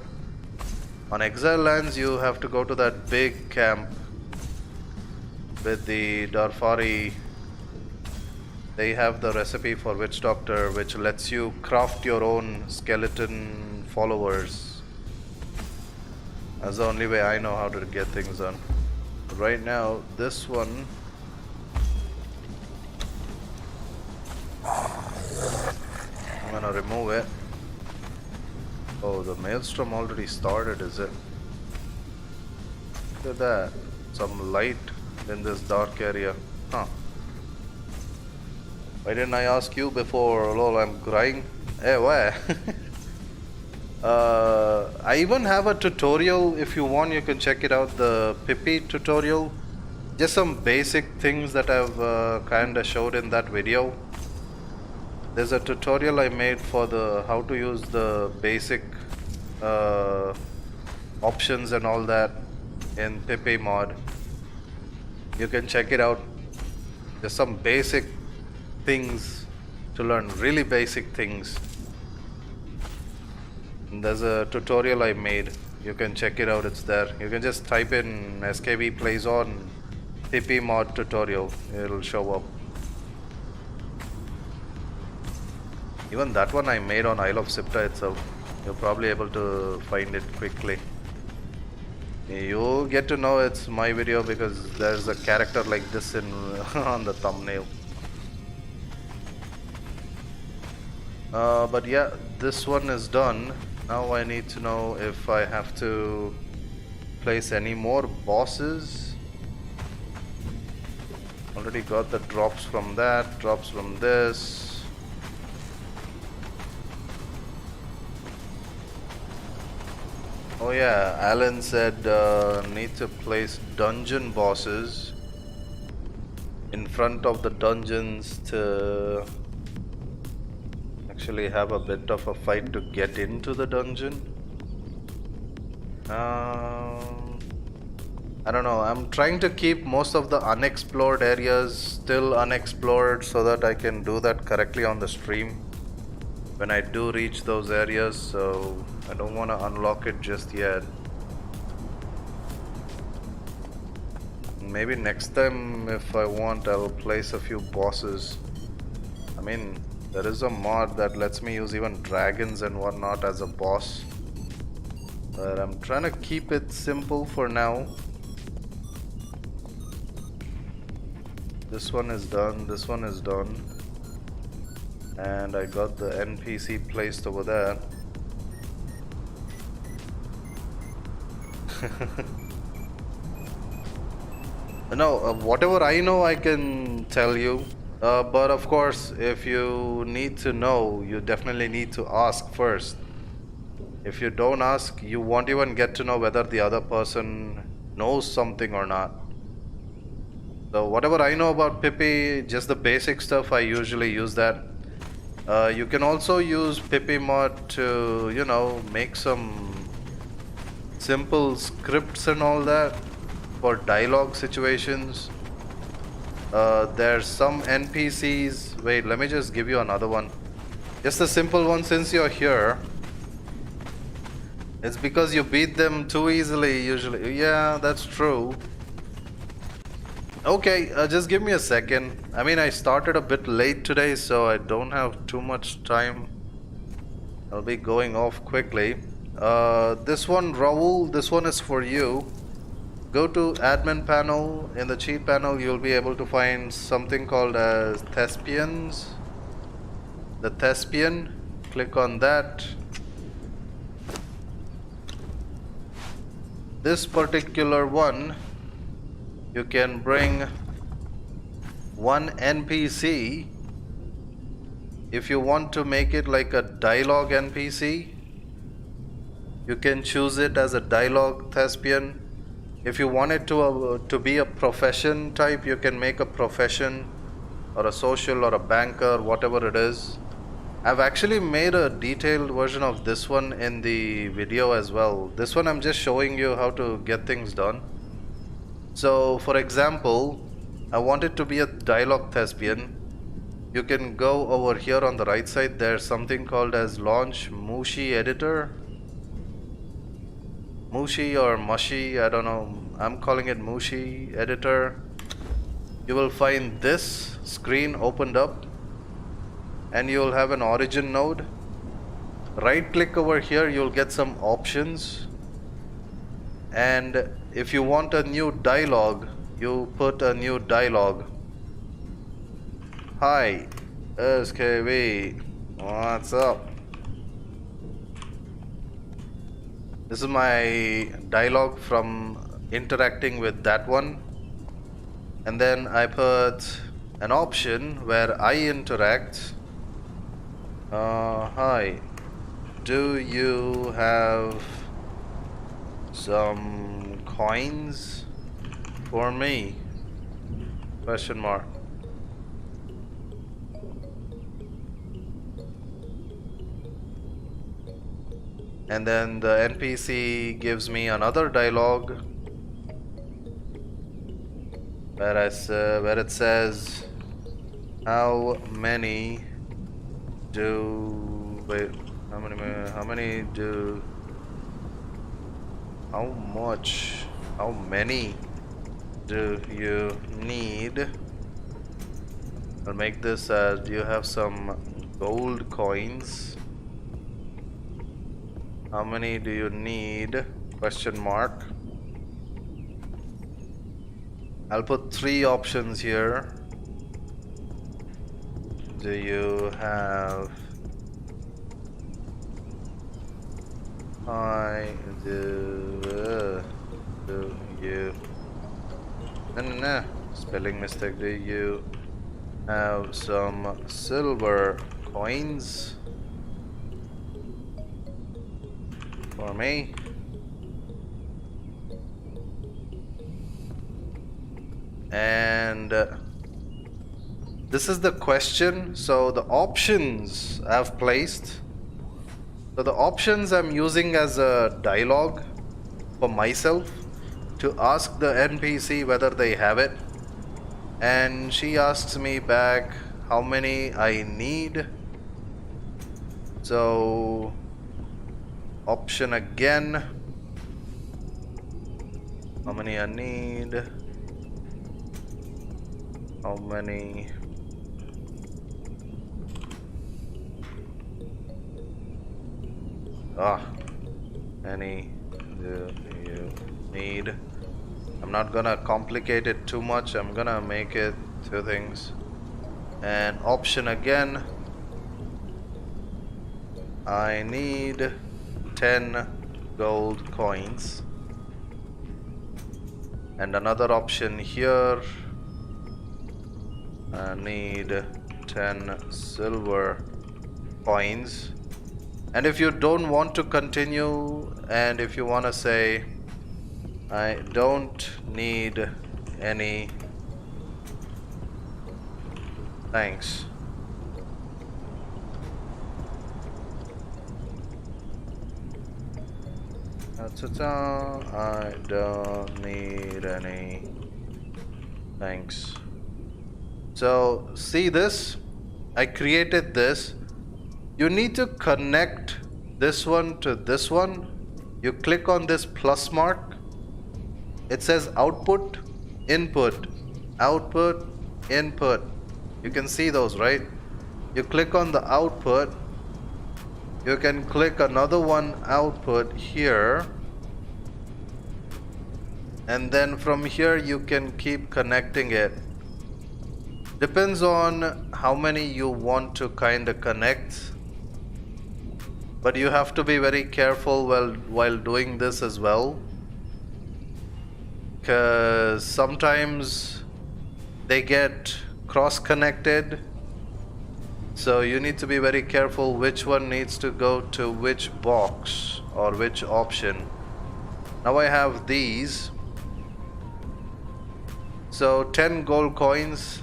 On Exile lands, you have to go to that big camp with the Darfari. They have the recipe for Witch Doctor, which lets you craft your own skeleton followers. That's the only way I know how to get things done. Right now, this one, I'm gonna remove it. Oh, the maelstrom already started, is it? Look at that. Some light in this dark area. Huh. Why didn't I ask you before? Lol, I'm crying. Hey, why? I even have a tutorial. If you want, you can check it out. The Pippi tutorial. Just some basic things that I've kinda showed in that video. There's a tutorial I made for the how to use the basic options and all that in Pippi mod. You can check it out. There's some basic things to learn, really basic things. And there's a tutorial I made. You can check it out, it's there. You can just type in SKVplaysON Pippi mod tutorial, it'll show up. Even that one I made on Isle of Siptah itself. You're probably able to find it quickly. You'll get to know it's my video because there's a character like this in on the thumbnail. But yeah, this one is done. Now I need to know if I have to place any more bosses. Already got the drops from that, drops from this. Oh yeah, Alan said need to place dungeon bosses in front of the dungeons to actually have a bit of a fight to get into the dungeon. I don't know, I'm trying to keep most of the unexplored areas still unexplored so that I can do that correctly on the stream when I do reach those areas, so I don't want to unlock it just yet. Maybe next time if I want, I'll place a few bosses. I mean, there is a mod that lets me use even dragons and whatnot as a boss, but I'm trying to keep it simple for now. This one is done, this one is done, and I got the NPC placed over there. No, whatever I know I can tell you, but of course if you need to know, you definitely need to ask first. If you don't ask, you won't even get to know whether the other person knows something or not. So whatever I know about Pippi, just the basic stuff, I usually use that. You can also use Pippi mod to, you know, make some simple scripts and all that for dialogue situations. There's some NPCs. Wait, let me just give you another one. Just a simple one since you're here. It's because you beat them too easily usually. Yeah, that's true. Okay, just give me a second. I mean, I started a bit late today, so I don't have too much time. I'll be going off quickly. This one, Raul, this one is for you. Go to admin panel. In the cheat panel, you'll be able to find something called as Thespians. The Thespian, click on that. This particular one, you can bring one NPC. If you want to make it like a dialogue NPC, you can choose it as a dialogue Thespian. If you want it to be a profession type, you can make a profession or a social or a banker, whatever it is. I've actually made a detailed version of this one in the video as well. This one I'm just showing you how to get things done. So for example, I want it to be a dialogue Thespian. You can go over here on the right side. There's something called as launch Mushi editor. Mushi or Mushi, I don't know. I'm calling it Mushi editor. You will find this screen opened up and you'll have an origin node. Right click over here, you'll get some options. And if you want a new dialogue, you put a new dialogue. Hi, SKV, what's up? This is my dialogue from interacting with that one. And then I put an option where I interact. Hi, do you have some coins for me? Question mark. And then the NPC gives me another dialogue where it says, how many do How much? How many do you need? I'll make this as, do you have some gold coins? How many do you need? Question mark. I'll put 3 options here. Do you have... do you... No. Spelling mistake. Do you have some silver coins for me? And this is the question. So the options I've placed. So the options I'm using as a dialogue for myself to ask the NPC whether they have it. And she asks me back how many I need. So option again. How many I need? How many? Any do you need? I'm not gonna complicate it too much. I'm gonna make it 2 things. And option again. I need 10 gold coins. And another option here. I need 10 silver coins. And if you don't want to continue, and if you want to say, I don't need any, thanks. I don't need any, thanks. So see this, I created this. You need to connect this one to this one. You click on this plus mark. It says output, input, output, input. You can see those, right? You click on the output. You can click another one output here. And then from here you can keep connecting it. Depends on how many you want to kind of connect. But you have to be very careful while doing this as well, because sometimes they get cross-connected. So you need to be very careful which one needs to go to which box or which option. Now I have these. So 10 gold coins.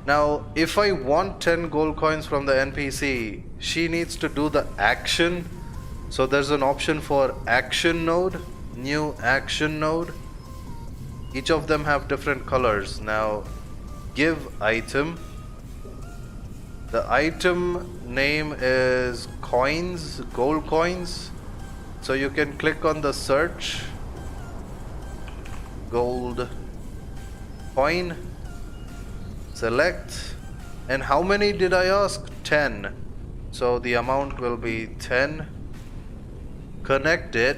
Now if I want 10 gold coins from the NPC, she needs to do the action. So there's an option for action node, new action node. Each of them have different colors. Now give item. The item name is coins, gold coins. So you can click on the search, gold coin, select, and how many did I ask? 10. So the amount will be 10. Connect it,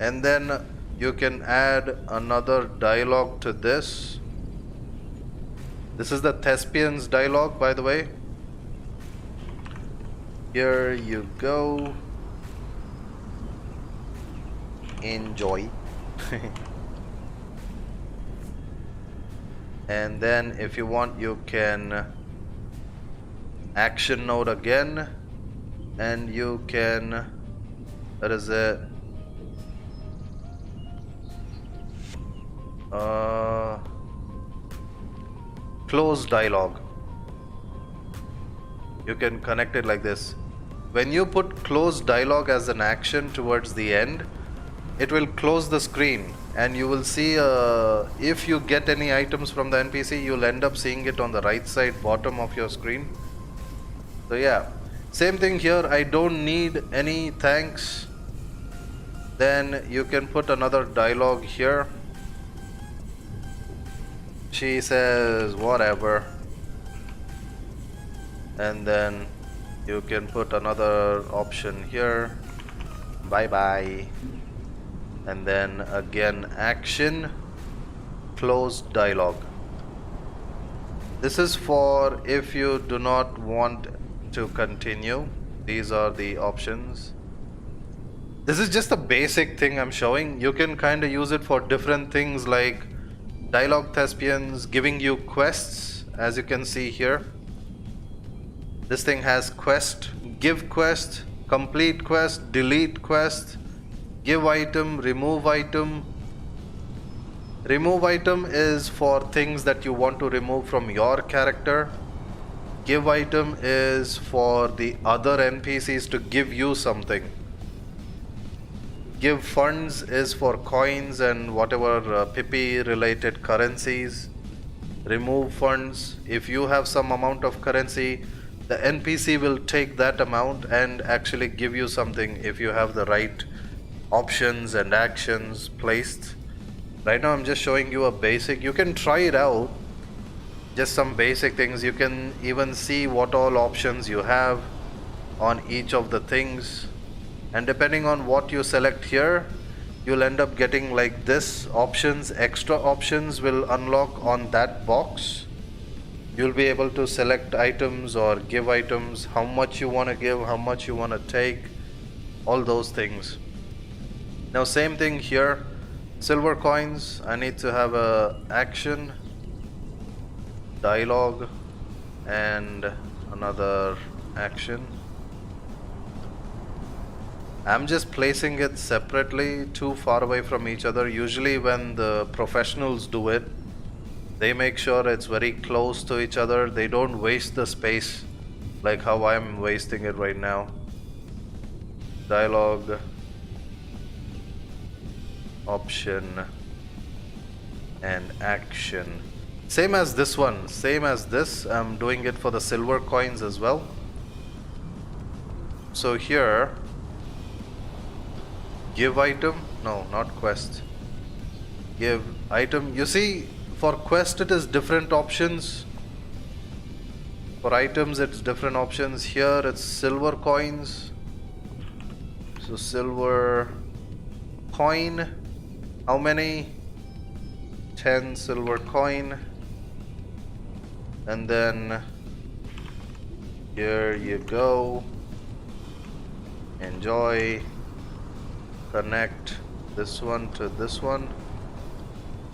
and then you can add another dialogue to this. This is the Thespians dialogue, by the way. Here you go. Enjoy. And then if you want, you can action node again, and you can, that is it, close dialogue. You can connect it like this. When you put close dialogue as an action towards the end, it will close the screen, and you will see if you get any items from the NPC, you'll end up seeing it on the right side bottom of your screen. So yeah, Same thing here, I don't need any thanks. Then you can put another dialogue here. She says whatever. And then you can put another option here. Bye bye. And then again action, close dialogue. This is for if you do not want to continue. These are the options. This is just a basic thing I'm showing. You can kind of use it for different things like dialogue thespians, giving you quests, as you can see here. This thing has quest, give quest, complete quest, delete quest, give item, remove item. Remove item is for things that you want to remove from your character. Give item is for the other NPCs to give you something. Give funds is for coins and whatever Pippi related currencies. Remove funds, if you have some amount of currency, the NPC will take that amount and actually give you something if you have the right options and actions placed. Right now I'm just showing you a basic. You can try it out, just some basic things. You can even see what all options you have on each of the things, and depending on what you select here, you'll end up getting like this options. Extra options will unlock on that box. You'll be able to select items or give items, how much you want to give, how much you want to take, all those things. Now same thing here, silver coins. I need to have a action, dialogue, and another action. I'm just placing it separately, too far away from each other. Usually when the professionals do it, they make sure it's very close to each other. They don't waste the space like how I'm wasting it right now. Dialogue, option, and action. Same as this one, same as this. I'm doing it for the silver coins as well. So here, give item, no, not quest. Give item. You see, for quest it is different options. For items it's different options. Here it's silver coins. So silver coin. How many? 10 silver coin. And then here you go. Enjoy. Connect this one to this one.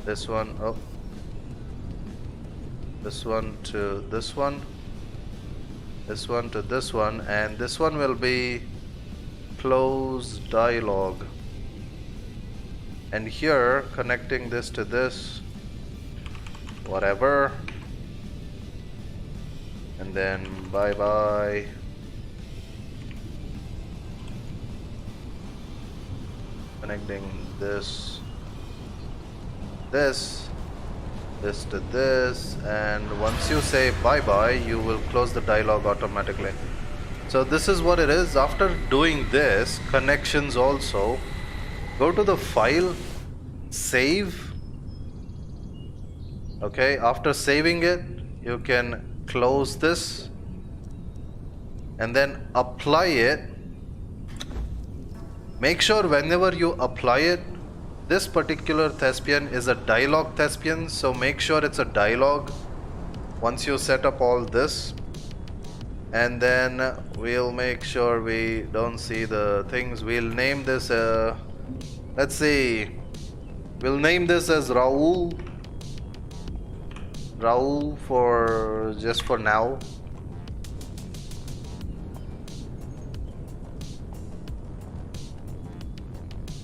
This one, oh. This one to this one. This one to this one. And this one will be close dialogue. And here, connecting this to this. Whatever. And then bye bye. Connecting this to this, and once you say bye bye, you will close the dialogue automatically. So this is what it is. After doing this, connections also, go to the file, save. Okay, after saving it, you can close this and then apply it. Make sure whenever you apply it, this particular thespian is a dialogue thespian, so make sure it's a dialogue once you set up all this. And then we'll make sure we don't see the things. We'll name this, let's see, we'll name this as Raul for just for now.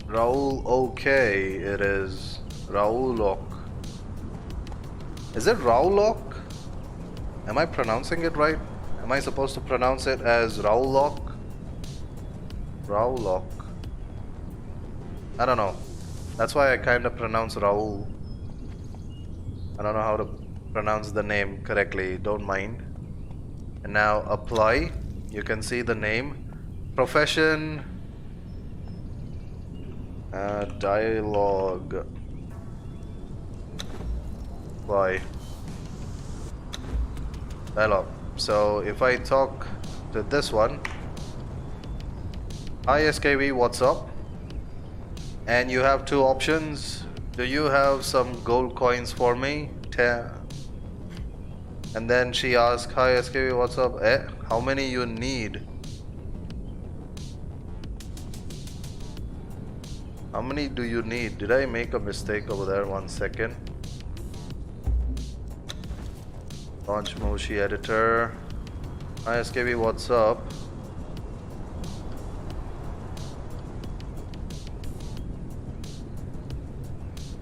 Raul, okay, it is Raulok. Is it Raulok? Am I pronouncing it right? Am I supposed to pronounce it as Raulok? Raulok. I don't know. That's why I kind of pronounce Raul. I don't know how to pronounce the name correctly, don't mind. And now apply. You can see the name. Profession. Dialogue. Why? Dialogue. So if I talk to this one, hi SKV, what's up? And you have two options. Do you have some gold coins for me? 10. And then she asks, hi SKV, what's up? How many you need? How many do you need? Did I make a mistake over there? 1 second. Launch Moshi editor. Hi SKV, what's up?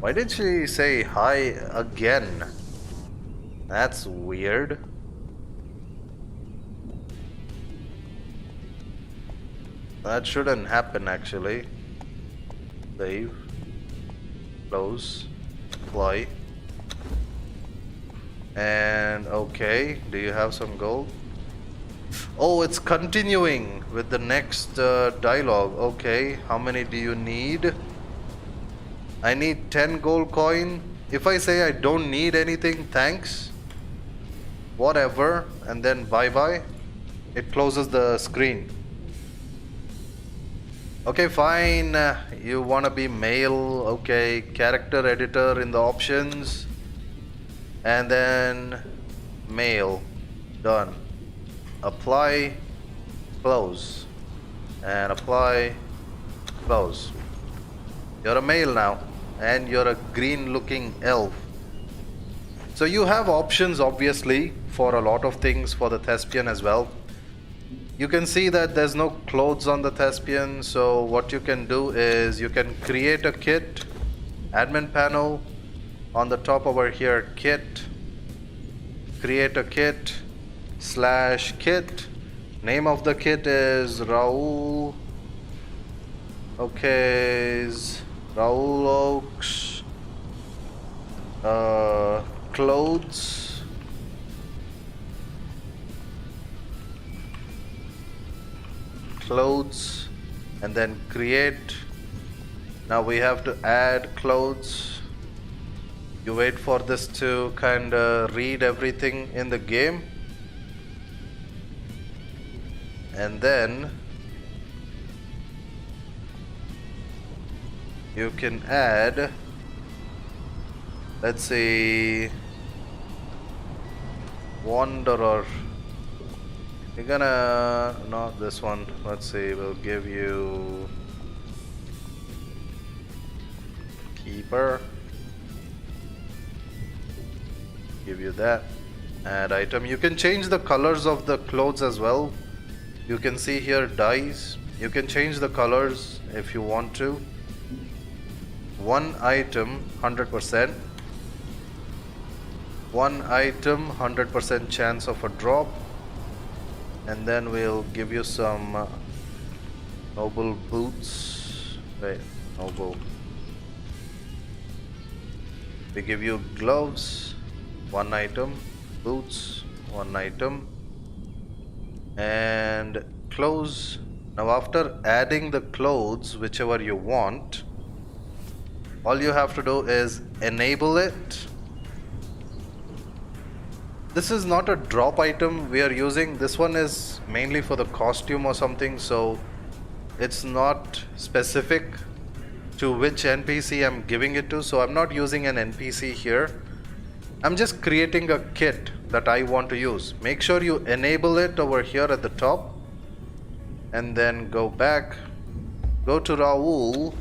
Why did she say hi again? That's weird. That shouldn't happen actually. Save. Close. Apply. And okay, do you have some gold? Oh, it's continuing with the next dialogue. Okay, how many do you need? I need 10 gold coin. If I say I don't need anything, thanks, whatever, and then bye bye, it closes the screen. Okay, fine. You wanna be male? Okay, character editor in the options, and then male. Done. Apply, close, and apply, close. You're a male now, and you're a green looking elf. So you have options obviously for a lot of things for the thespian as well. You can see that there's no clothes on the thespian, so what you can do is you can create a kit, admin panel, on the top over here, kit, create a kit, /kit, name of the kit is Raul, okay, Raul Oaks, clothes, and then create. Now we have to add clothes. You wait for this to kind of read everything in the game, and then you can add, let's see, Wanderer. You're gonna, not this one, let's see, we'll give you Keeper, give you that, add item. You can change the colors of the clothes as well. You can see here dyes, you can change the colors if you want to. One item 100%, one item 100% chance of a drop, and then we'll give you some noble boots. Wait, noble. We give you gloves, one item, boots, one item, and clothes. Now after adding the clothes, whichever you want, all you have to do is enable it. This is not a drop item we are using. This one is mainly for the costume or something, so it's not specific to which NPC I'm giving it to. So I'm not using an NPC here. I'm just creating a kit that I want to use. Make sure you enable it over here at the top, and then go back, go to Raul,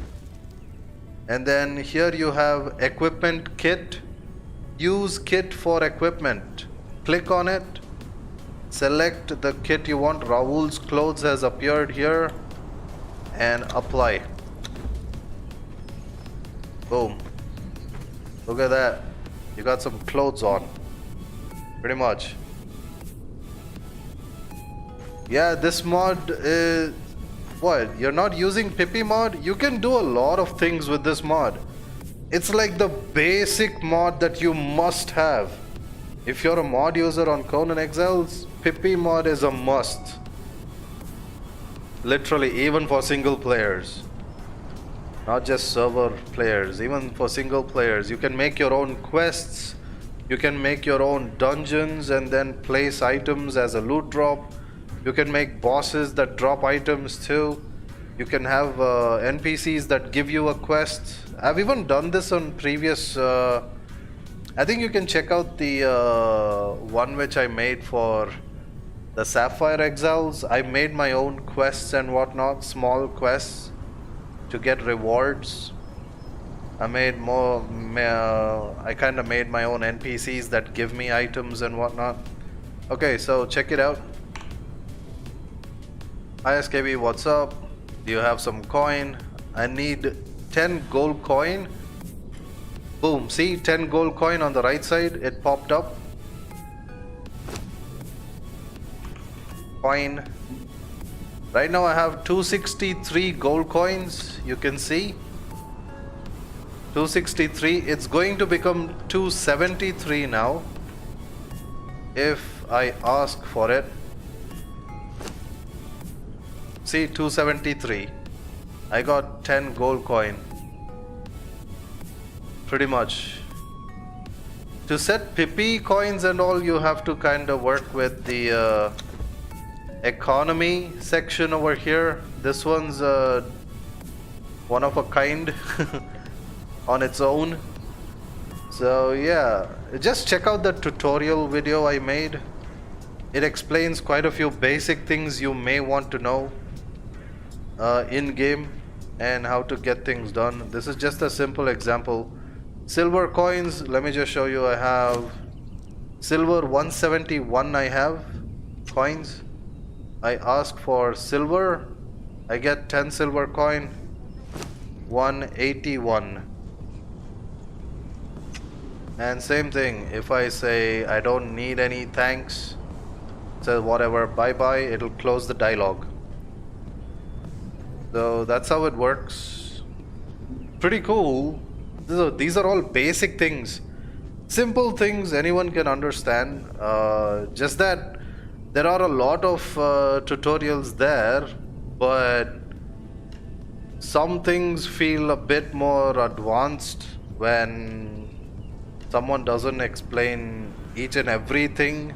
and then here you have equipment kit, use kit for equipment. Click on it, select the kit you want. Raul's clothes has appeared here, and apply. Boom. Look at that. You got some clothes on. Pretty much. Yeah, this mod is... What? You're not using Pippi mod? You can do a lot of things with this mod. It's like the basic mod that you must have. If you're a mod user on Conan Exiles, Pippi mod is a must. Literally, even for single players. Not just server players, even for single players. You can make your own quests, you can make your own dungeons and then place items as a loot drop. You can make bosses that drop items too. You can have NPCs that give you a quest. I've even done this on previous... I think you can check out the one which I made for the Sapphire Exiles. I made my own quests and whatnot, small quests, to get rewards. I made more, I kind of made my own NPCs that give me items and whatnot. Okay, so check it out. Hi SKV, what's up? Do you have some coin? I need 10 gold coin. Boom, see 10 gold coin on the right side, it popped up. Coin. Right now I have 263 gold coins, you can see. 263, it's going to become 273 now if I ask for it. See, 273. I got 10 gold coin. Pretty much. To set Pippi coins and all, you have to kind of work with the economy section over here. This one's one of a kind on its own. So yeah, just check out the tutorial video I made. It explains quite a few basic things you may want to know in game and how to get things done. This is just a simple example. Silver coins, let me just show you. I have silver 171. I have coins. I ask for silver, I get 10 silver coin. 181. And same thing, if I say I don't need any thanks, it says whatever, bye bye, it'll close the dialogue. So that's how it works. Pretty cool. These are all basic things, simple things anyone can understand. Just that there are a lot of tutorials there, but some things feel a bit more advanced when someone doesn't explain each and everything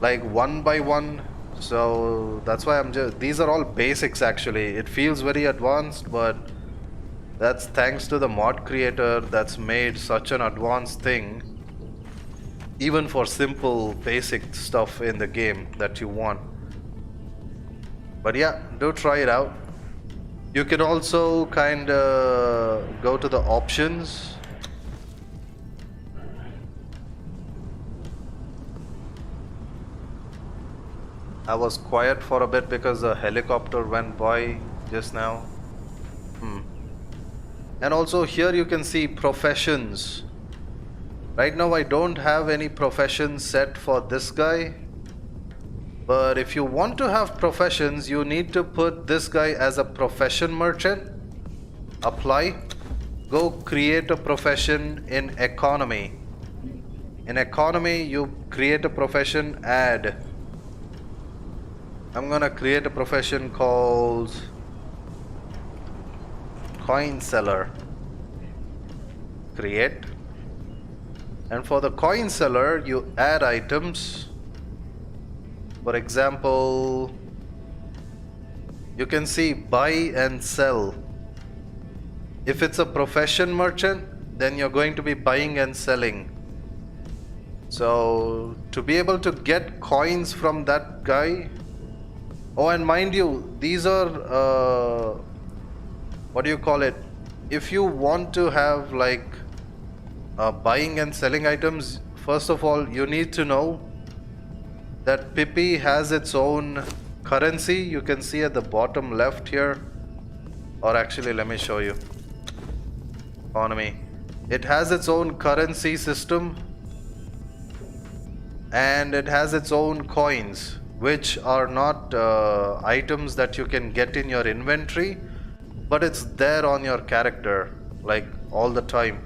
like one by one. So that's why these are all basics actually. It feels very advanced, but that's thanks to the mod creator that's made such an advanced thing, even for simple basic stuff in the game that you want. But yeah, do try it out. You can also kind of go to the options. I was quiet for a bit because the helicopter went by just now. And also here you can see professions. Right now I don't have any professions set for this guy. But if you want to have professions, you need to put this guy as a profession merchant. Apply. Go create a profession in economy. In economy, you create a profession, add. I'm gonna create a profession called coin seller. Create. And for the coin seller, you add items. For example, you can see buy and sell. If it's a profession merchant, then you're going to be buying and selling. So to be able to get coins from that guy, oh, and mind you, these are what do you call it? If you want to have like buying and selling items, first of all you need to know that Pippi has its own currency. You can see at the bottom left here, or actually let me show you. Economy. It has its own currency system and it has its own coins, which are not items that you can get in your inventory, but it's there on your character like all the time.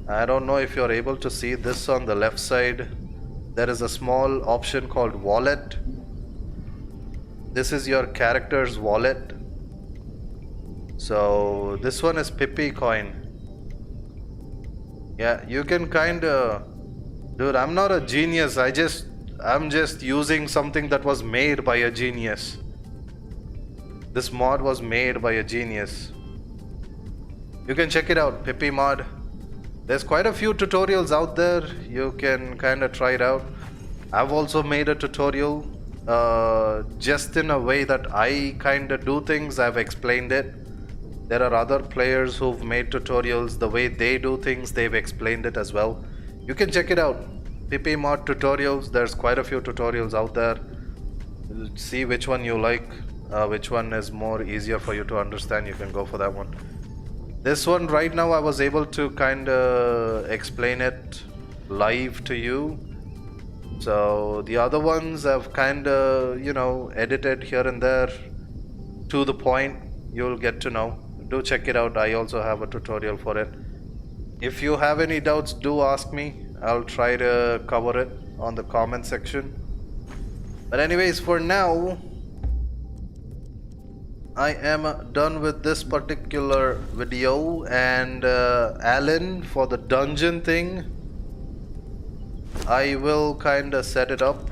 I don't know if you're able to see this on the left side. There is a small option called wallet. This is your character's wallet. So this one is Pippi coin. Yeah, you can kinda... Dude, I'm not a genius. I'm just using something that was made by a genius. This mod was made by a genius. You can check it out, Pippi mod. There's quite a few tutorials out there. You can kinda try it out. I've also made a tutorial just in a way that I kinda do things. I've explained it. There are other players who've made tutorials. The way they do things, they've explained it as well. You can check it out. Pippi mod tutorials. There's quite a few tutorials out there. See which one you like. Which one is more easier for you to understand. You can go for that one. This one right now I was able to kinda explain it live to you. So the other ones I've kinda, you know, edited here and there to the point. You'll get to know. Do check it out. I also have a tutorial for it. If you have any doubts, do ask me. I'll try to cover it on the comment section. But anyways, for now, I am done with this particular video. And Alan, for the dungeon thing, I will kinda set it up,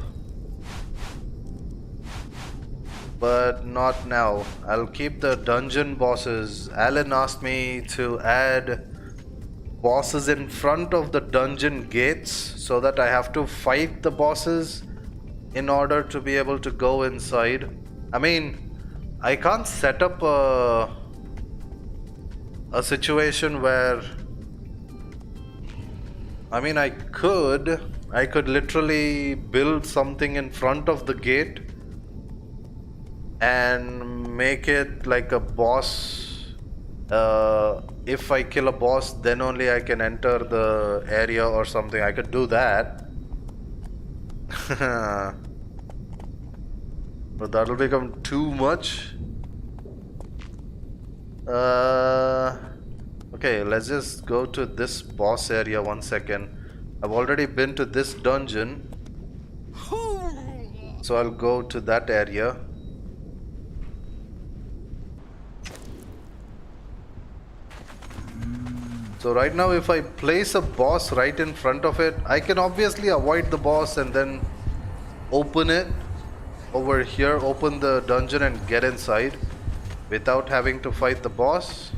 but not now. I'll keep the dungeon bosses. Alan asked me to add bosses in front of the dungeon gates so that I have to fight the bosses in order to be able to go inside. I mean, I can't set up a situation where, I mean, I could literally build something in front of the gate and make it like a boss. If I kill a boss, then only I can enter the area or something. I could do that. But that'll become too much. Okay, let's just go to this boss area 1 second. I've already been to this dungeon, so I'll go to that area. So right now if I place a boss right in front of it, I can obviously avoid the boss and then open it over here, open the dungeon and get inside without having to fight the boss.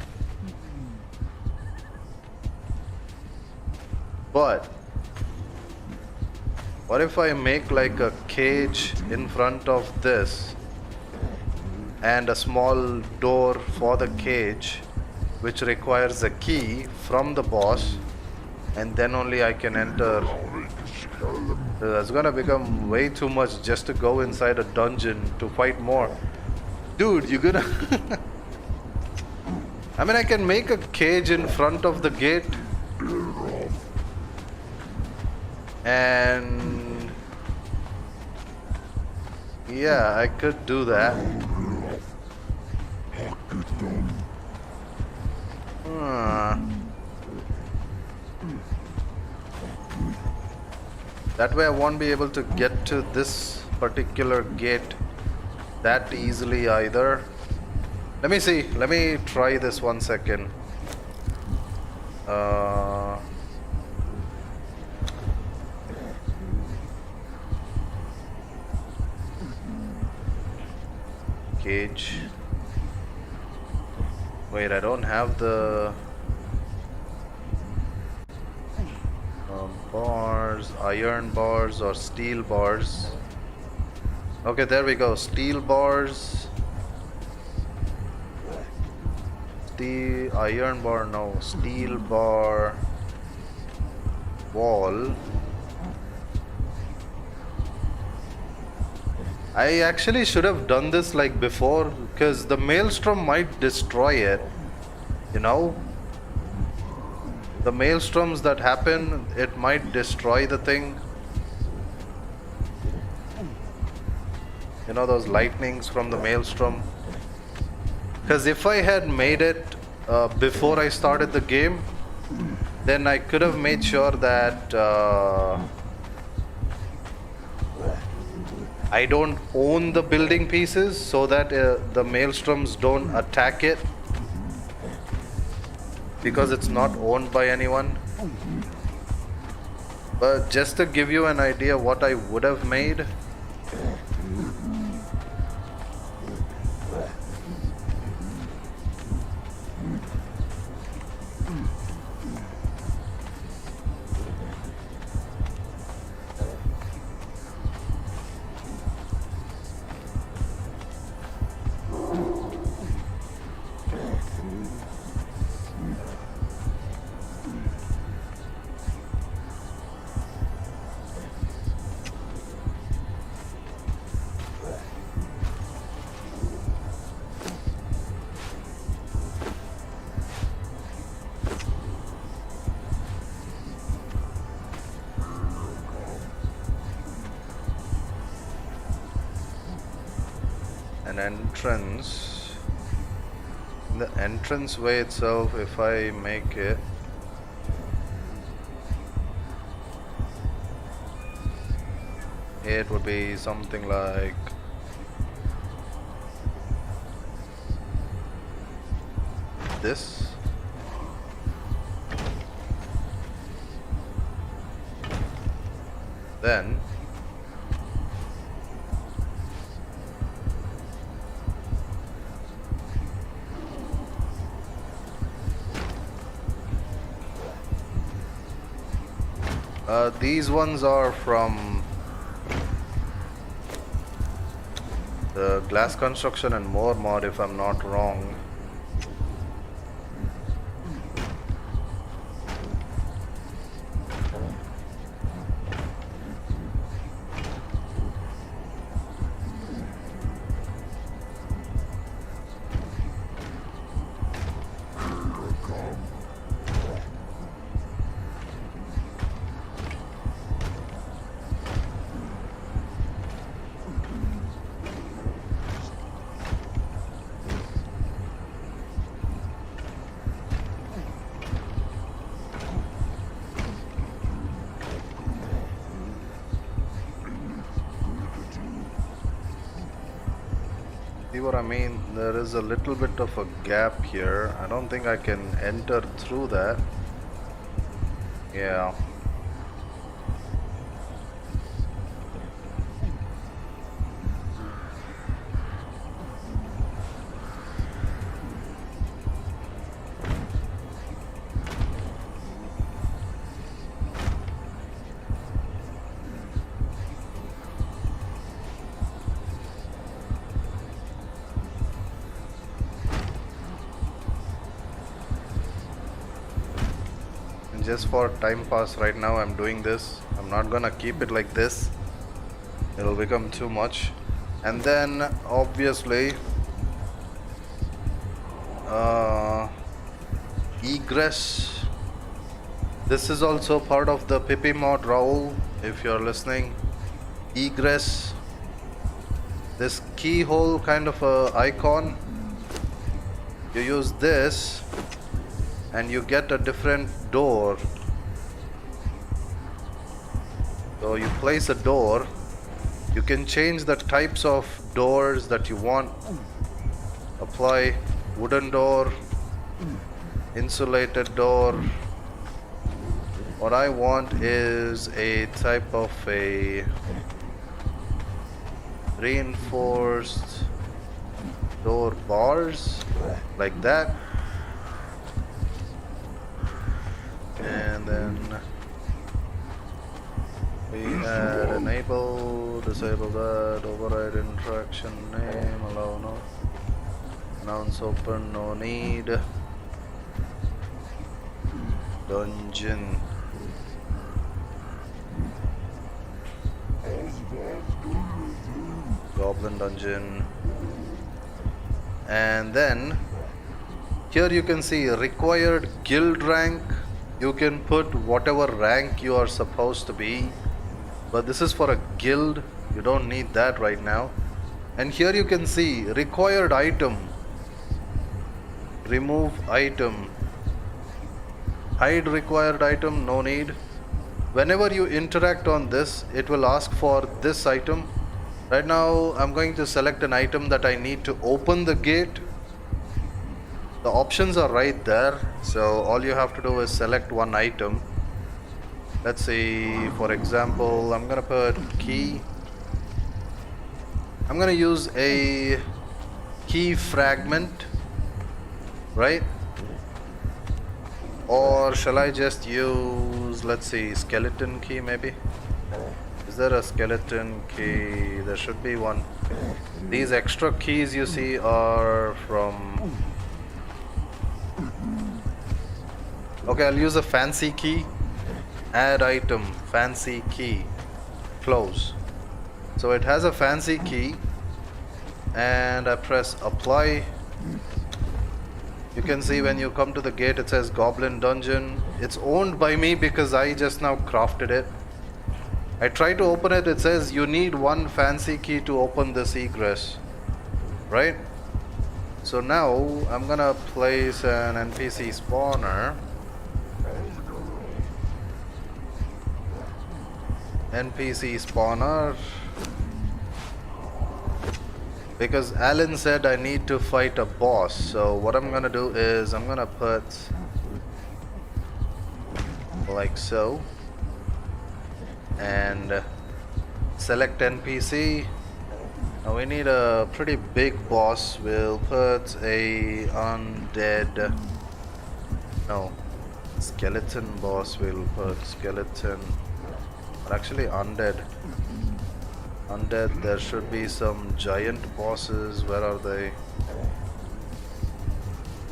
But what if I make like a cage in front of this and a small door for the cage, which requires a key from the boss, and then only I can enter. That's gonna become way too much just to go inside a dungeon to fight more. Dude, you're gonna... I mean, I can make a cage in front of the gate. And... yeah, I could do that. That way I won't be able to get to this particular gate that easily either. Let me see. Let me try this 1 second. Cage. Wait, I don't have the bars, iron bars or steel bars. Okay, there we go. Steel bars. Steel, iron bar, no. Steel bar. Wall. I actually should have done this like before, because the maelstrom might destroy it, you know. The maelstroms that happen, it might destroy the thing. You know, those lightnings from the maelstrom. Because if I had made it before I started the game, then I could have made sure that I don't own the building pieces so that the maelstroms don't attack it, because it's not owned by anyone. But just to give you an idea what I would have made, an entrance, the entrance way itself, if I make it would be something like this. Then these ones are from the glass construction and more mod, if I'm not wrong. See what I mean? There is a little bit of a gap here. I don't think I can enter through that. Yeah. Just for time pass right now, I'm doing this. I'm not gonna keep it like this. It'll become too much. And then obviously egress. This is also part of the Pippi mod, Raul, if you're listening. Egress. This keyhole kind of a icon. You use this and you get a different door. So you place a door, you can change the types of doors that you want. Apply wooden door, insulated door. What I want is a type of a reinforced door bars, like that. And then we add enable, disable that, override interaction name, allow no, announce open, no need, dungeon, goblin dungeon, and then here you can see required guild rank. You can put whatever rank you are supposed to be, but this is for a guild. You don't need that right now. And here you can see required item, remove item, hide required item, no need. Whenever you interact on this, it will ask for this item. Right now I'm going to select an item that I need to open the gate. The options are right there, so all you have to do is select one item. Let's see, for example, I'm gonna put key. I'm gonna use a key fragment, right? Or shall I just use, let's see, skeleton key maybe? Is there a skeleton key? There should be one. These extra keys you see are from... Okay, I'll use a fancy key. Add item, fancy key, close. So it has a fancy key and I press apply. You can see when you come to the gate it says Goblin Dungeon. It's owned by me because I just now crafted it. I try to open it, it says you need one fancy key to open this egress, right? So now I'm gonna place an NPC spawner. NPC spawner, because Alan said I need to fight a boss. So what I'm gonna do is I'm gonna put like so and select NPC. Now we need a pretty big boss. We'll put a undead, no, skeleton boss. We'll put skeleton, or actually undead. Undead, there should be some giant bosses. Where are they?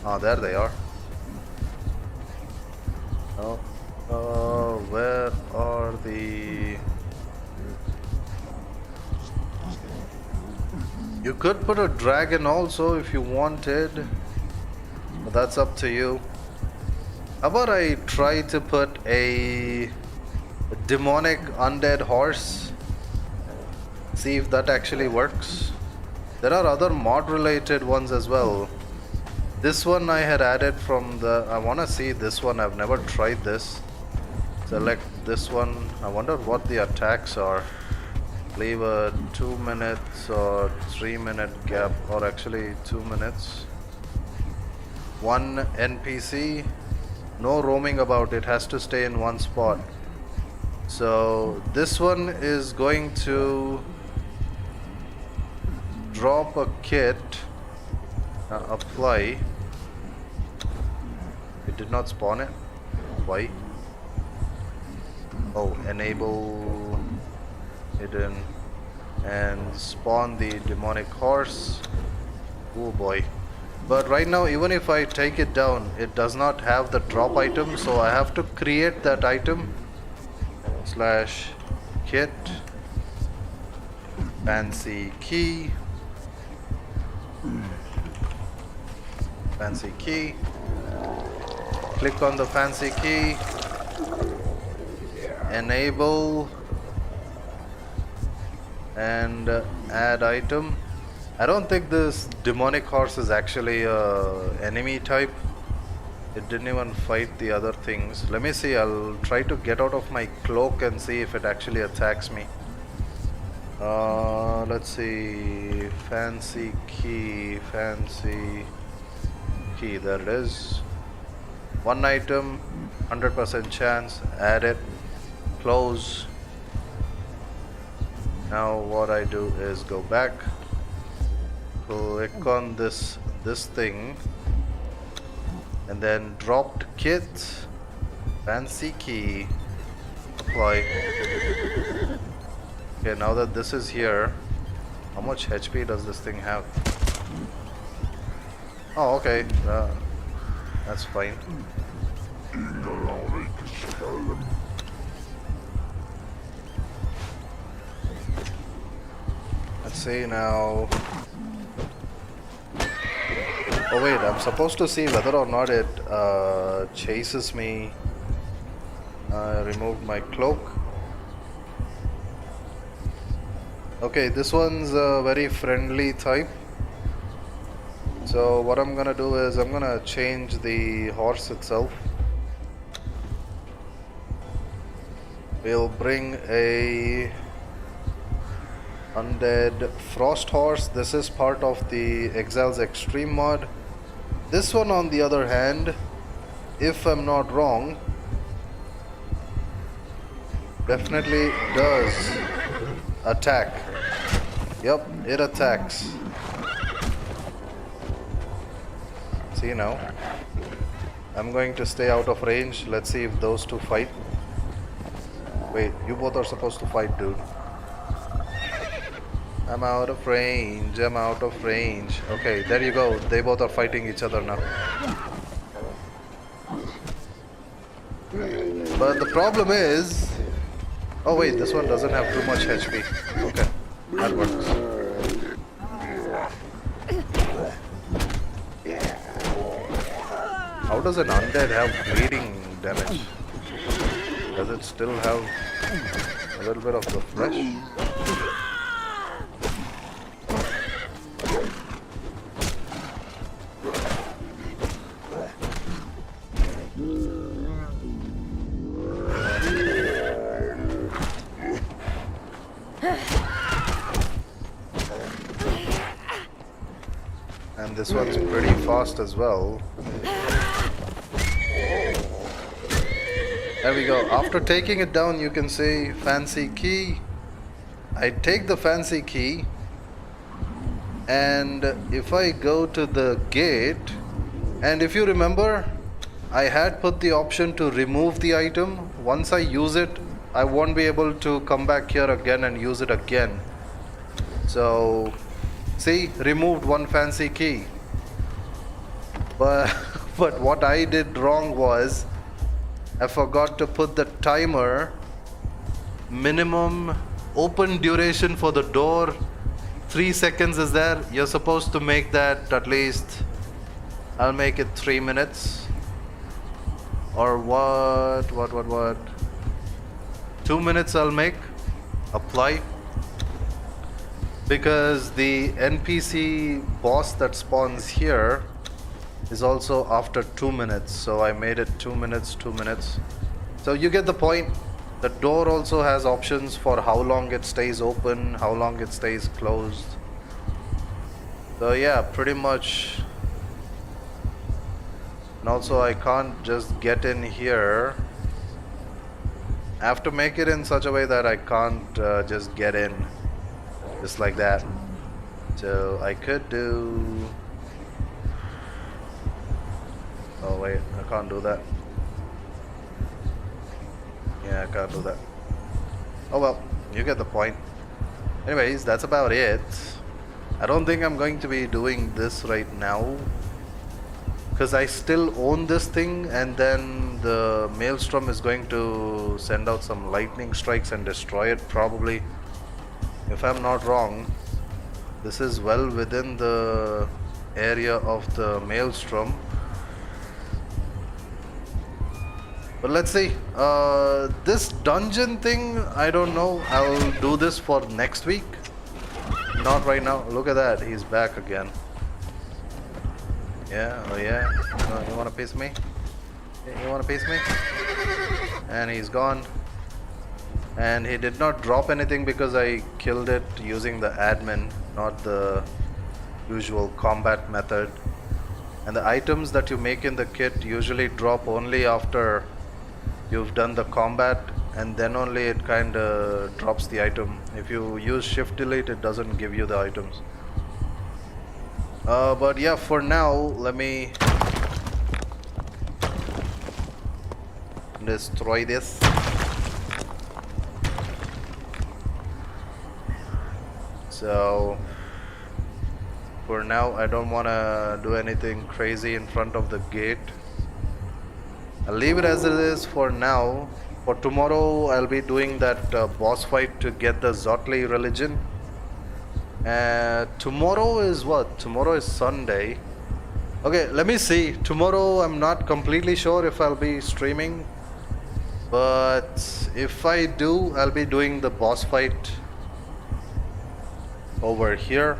Ah, there they are. Oh, where are the... You could put a dragon also if you wanted, but that's up to you. How about I try to put a demonic undead horse? See if that actually works. There are other mod related ones as well. This one I had added from the... I want to see this one. I've never tried this. Select this one. I wonder what the attacks are. Leave a 2 minutes or 3 minute gap, or actually 2 minutes. One NPC. No roaming about. It has to stay in one spot. So this one is going to drop a kit. Apply. It did not spawn it. Why? Oh, enable hidden and spawn the demonic horse. Oh boy. But right now, even if I take it down, it does not have the drop item, so I have to create that item. Slash kit fancy key. Fancy key. Click on the fancy key. Enable and add item. I don't think this demonic horse is actually a enemy type. It didn't even fight the other things. Let me see. I'll try to get out of my cloak and see if it actually attacks me. Let's see. Fancy key. Fancy key. There it is. One item. 100% chance. Add it. Close. Now what I do is go back. Click on this thing. And then dropped kit. Fancy key. Apply. Okay, now that this is here, how much HP does this thing have? Oh, okay. That's fine. Let's see now. Oh wait, I'm supposed to see whether or not it chases me. I removed my cloak. Okay, this one's a very friendly type. So what I'm gonna do is I'm gonna change the horse itself. We'll bring a Undead Frost Horse. This is part of the ExilesExtreme mod. This one, on the other hand, if I'm not wrong, definitely does attack. Yep, it attacks. See now. I'm going to stay out of range. Let's see if those two fight. Wait, you both are supposed to fight, dude. I'm out of range. I'm out of range. Okay, there you go. They both are fighting each other now. But the problem is... Oh wait, this one doesn't have too much HP. Okay, that works. How does an undead have bleeding damage? Does it still have a little bit of the flesh? And this one's pretty fast as well. There we go. After taking it down, you can say fancy key. I take the fancy key, and if I go to the gate, and if you remember, I had put the option to remove the item. Once I use it, I won't be able to come back here again and use it again. So, see, removed one fancy key. But what I did wrong was, I forgot to put the timer. Minimum open duration for the door 3 seconds is there. You're supposed to make that at least, I'll make it 3 minutes. Or what? 2 minutes I'll make. Apply. Because the NPC boss that spawns here is also after 2 minutes. So I made it 2 minutes, 2 minutes. So you get the point. The door also has options for how long it stays open, how long it stays closed. So yeah, pretty much. And also I can't just get in here. I have to make it in such a way that I can't just get in. Just like that. So I could do... Oh wait, I can't do that. Yeah, I can't do that. Oh well, you get the point. Anyways, that's about it. I don't think I'm going to be doing this right now, because I still own this thing, and then the Maelstrom is going to send out some lightning strikes and destroy it probably. If I'm not wrong, this is well within the area of the Maelstrom. But let's see. This dungeon thing, I don't know. I'll do this for next week. Not right now. Look at that. He's back again. Yeah, oh yeah. You want a piece of me? You want a piece of me? And he's gone. And he did not drop anything because I killed it using the admin, not the usual combat method. And the items that you make in the kit usually drop only after you've done the combat, and then only it kind of drops the item. If you use shift delete, it doesn't give you the items. But yeah, for now, let me destroy this. So for now, I don't want to do anything crazy in front of the gate. I'll leave it as it is for now. For tomorrow, I'll be doing that boss fight to get the Zotli religion. Tomorrow is what? Tomorrow is Sunday. Okay, let me see. Tomorrow, I'm not completely sure if I'll be streaming. But if I do, I'll be doing the boss fight over here.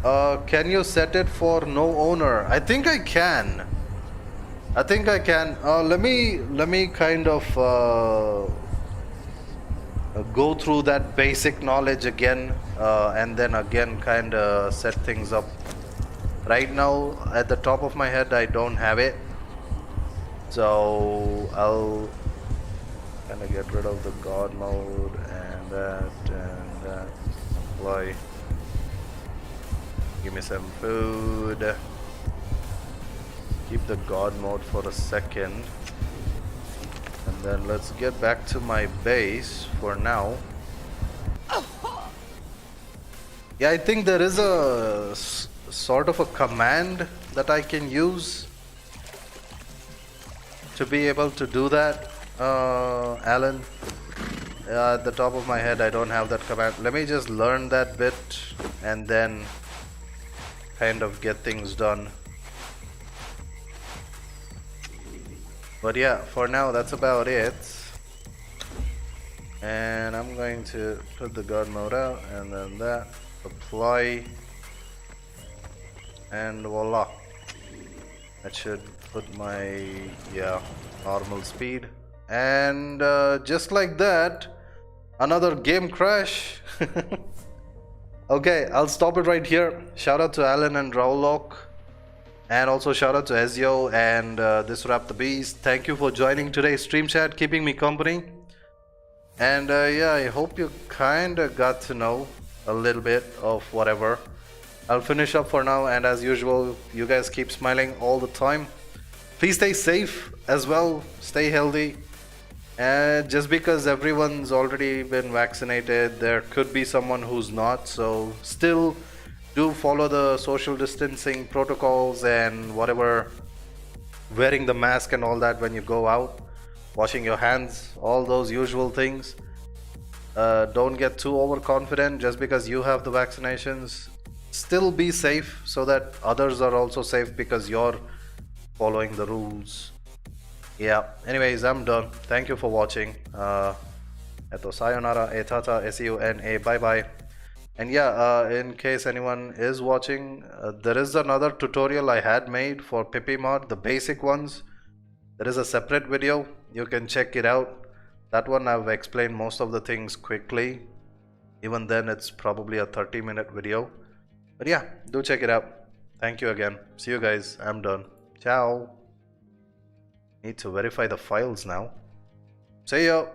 Can you set it for no owner? I think I can. Let me kind of go through that basic knowledge again, and then again kind of set things up. Right now, at the top of my head, I don't have it, so I'll kind of get rid of the god mode and that. Apply. Give me some food. Keep the god mode for a second, and then let's get back to my base for now. Yeah, I think there is a sort of a command that I can use to be able to do that, Alan. At the top of my head, I don't have that command. Let me just learn that bit and then kind of get things done. But yeah, for now, that's about it. And I'm going to put the god mode out, and then that, apply, and voila. That should put my, yeah, normal speed. And just like that, another game crash. Okay, I'll stop it right here. Shout out to Alan and Raulok. And also shout out to Ezio and this Wrap the Beast. Thank you for joining today's stream chat, keeping me company. And yeah, I hope you kinda got to know a little bit of whatever. I'll finish up for now, and as usual, you guys keep smiling all the time. Please stay safe as well, stay healthy. And just because everyone's already been vaccinated, there could be someone who's not, so still do follow the social distancing protocols and whatever, wearing the mask and all that when you go out, washing your hands, all those usual things. Don't get too overconfident just because you have the vaccinations. Still be safe so that others are also safe because you're following the rules. Yeah, anyways, I'm done. Thank you for watching. Eto sayonara, etata, SEUNA, bye bye. And yeah, in case anyone is watching, there is another tutorial I had made for Pippi mod, the basic ones. There is a separate video, you can check it out. That one I've explained most of the things quickly. Even then, it's probably a 30-minute video. But yeah, do check it out. Thank you again. See you guys. I'm done. Ciao. Need to verify the files now. See ya.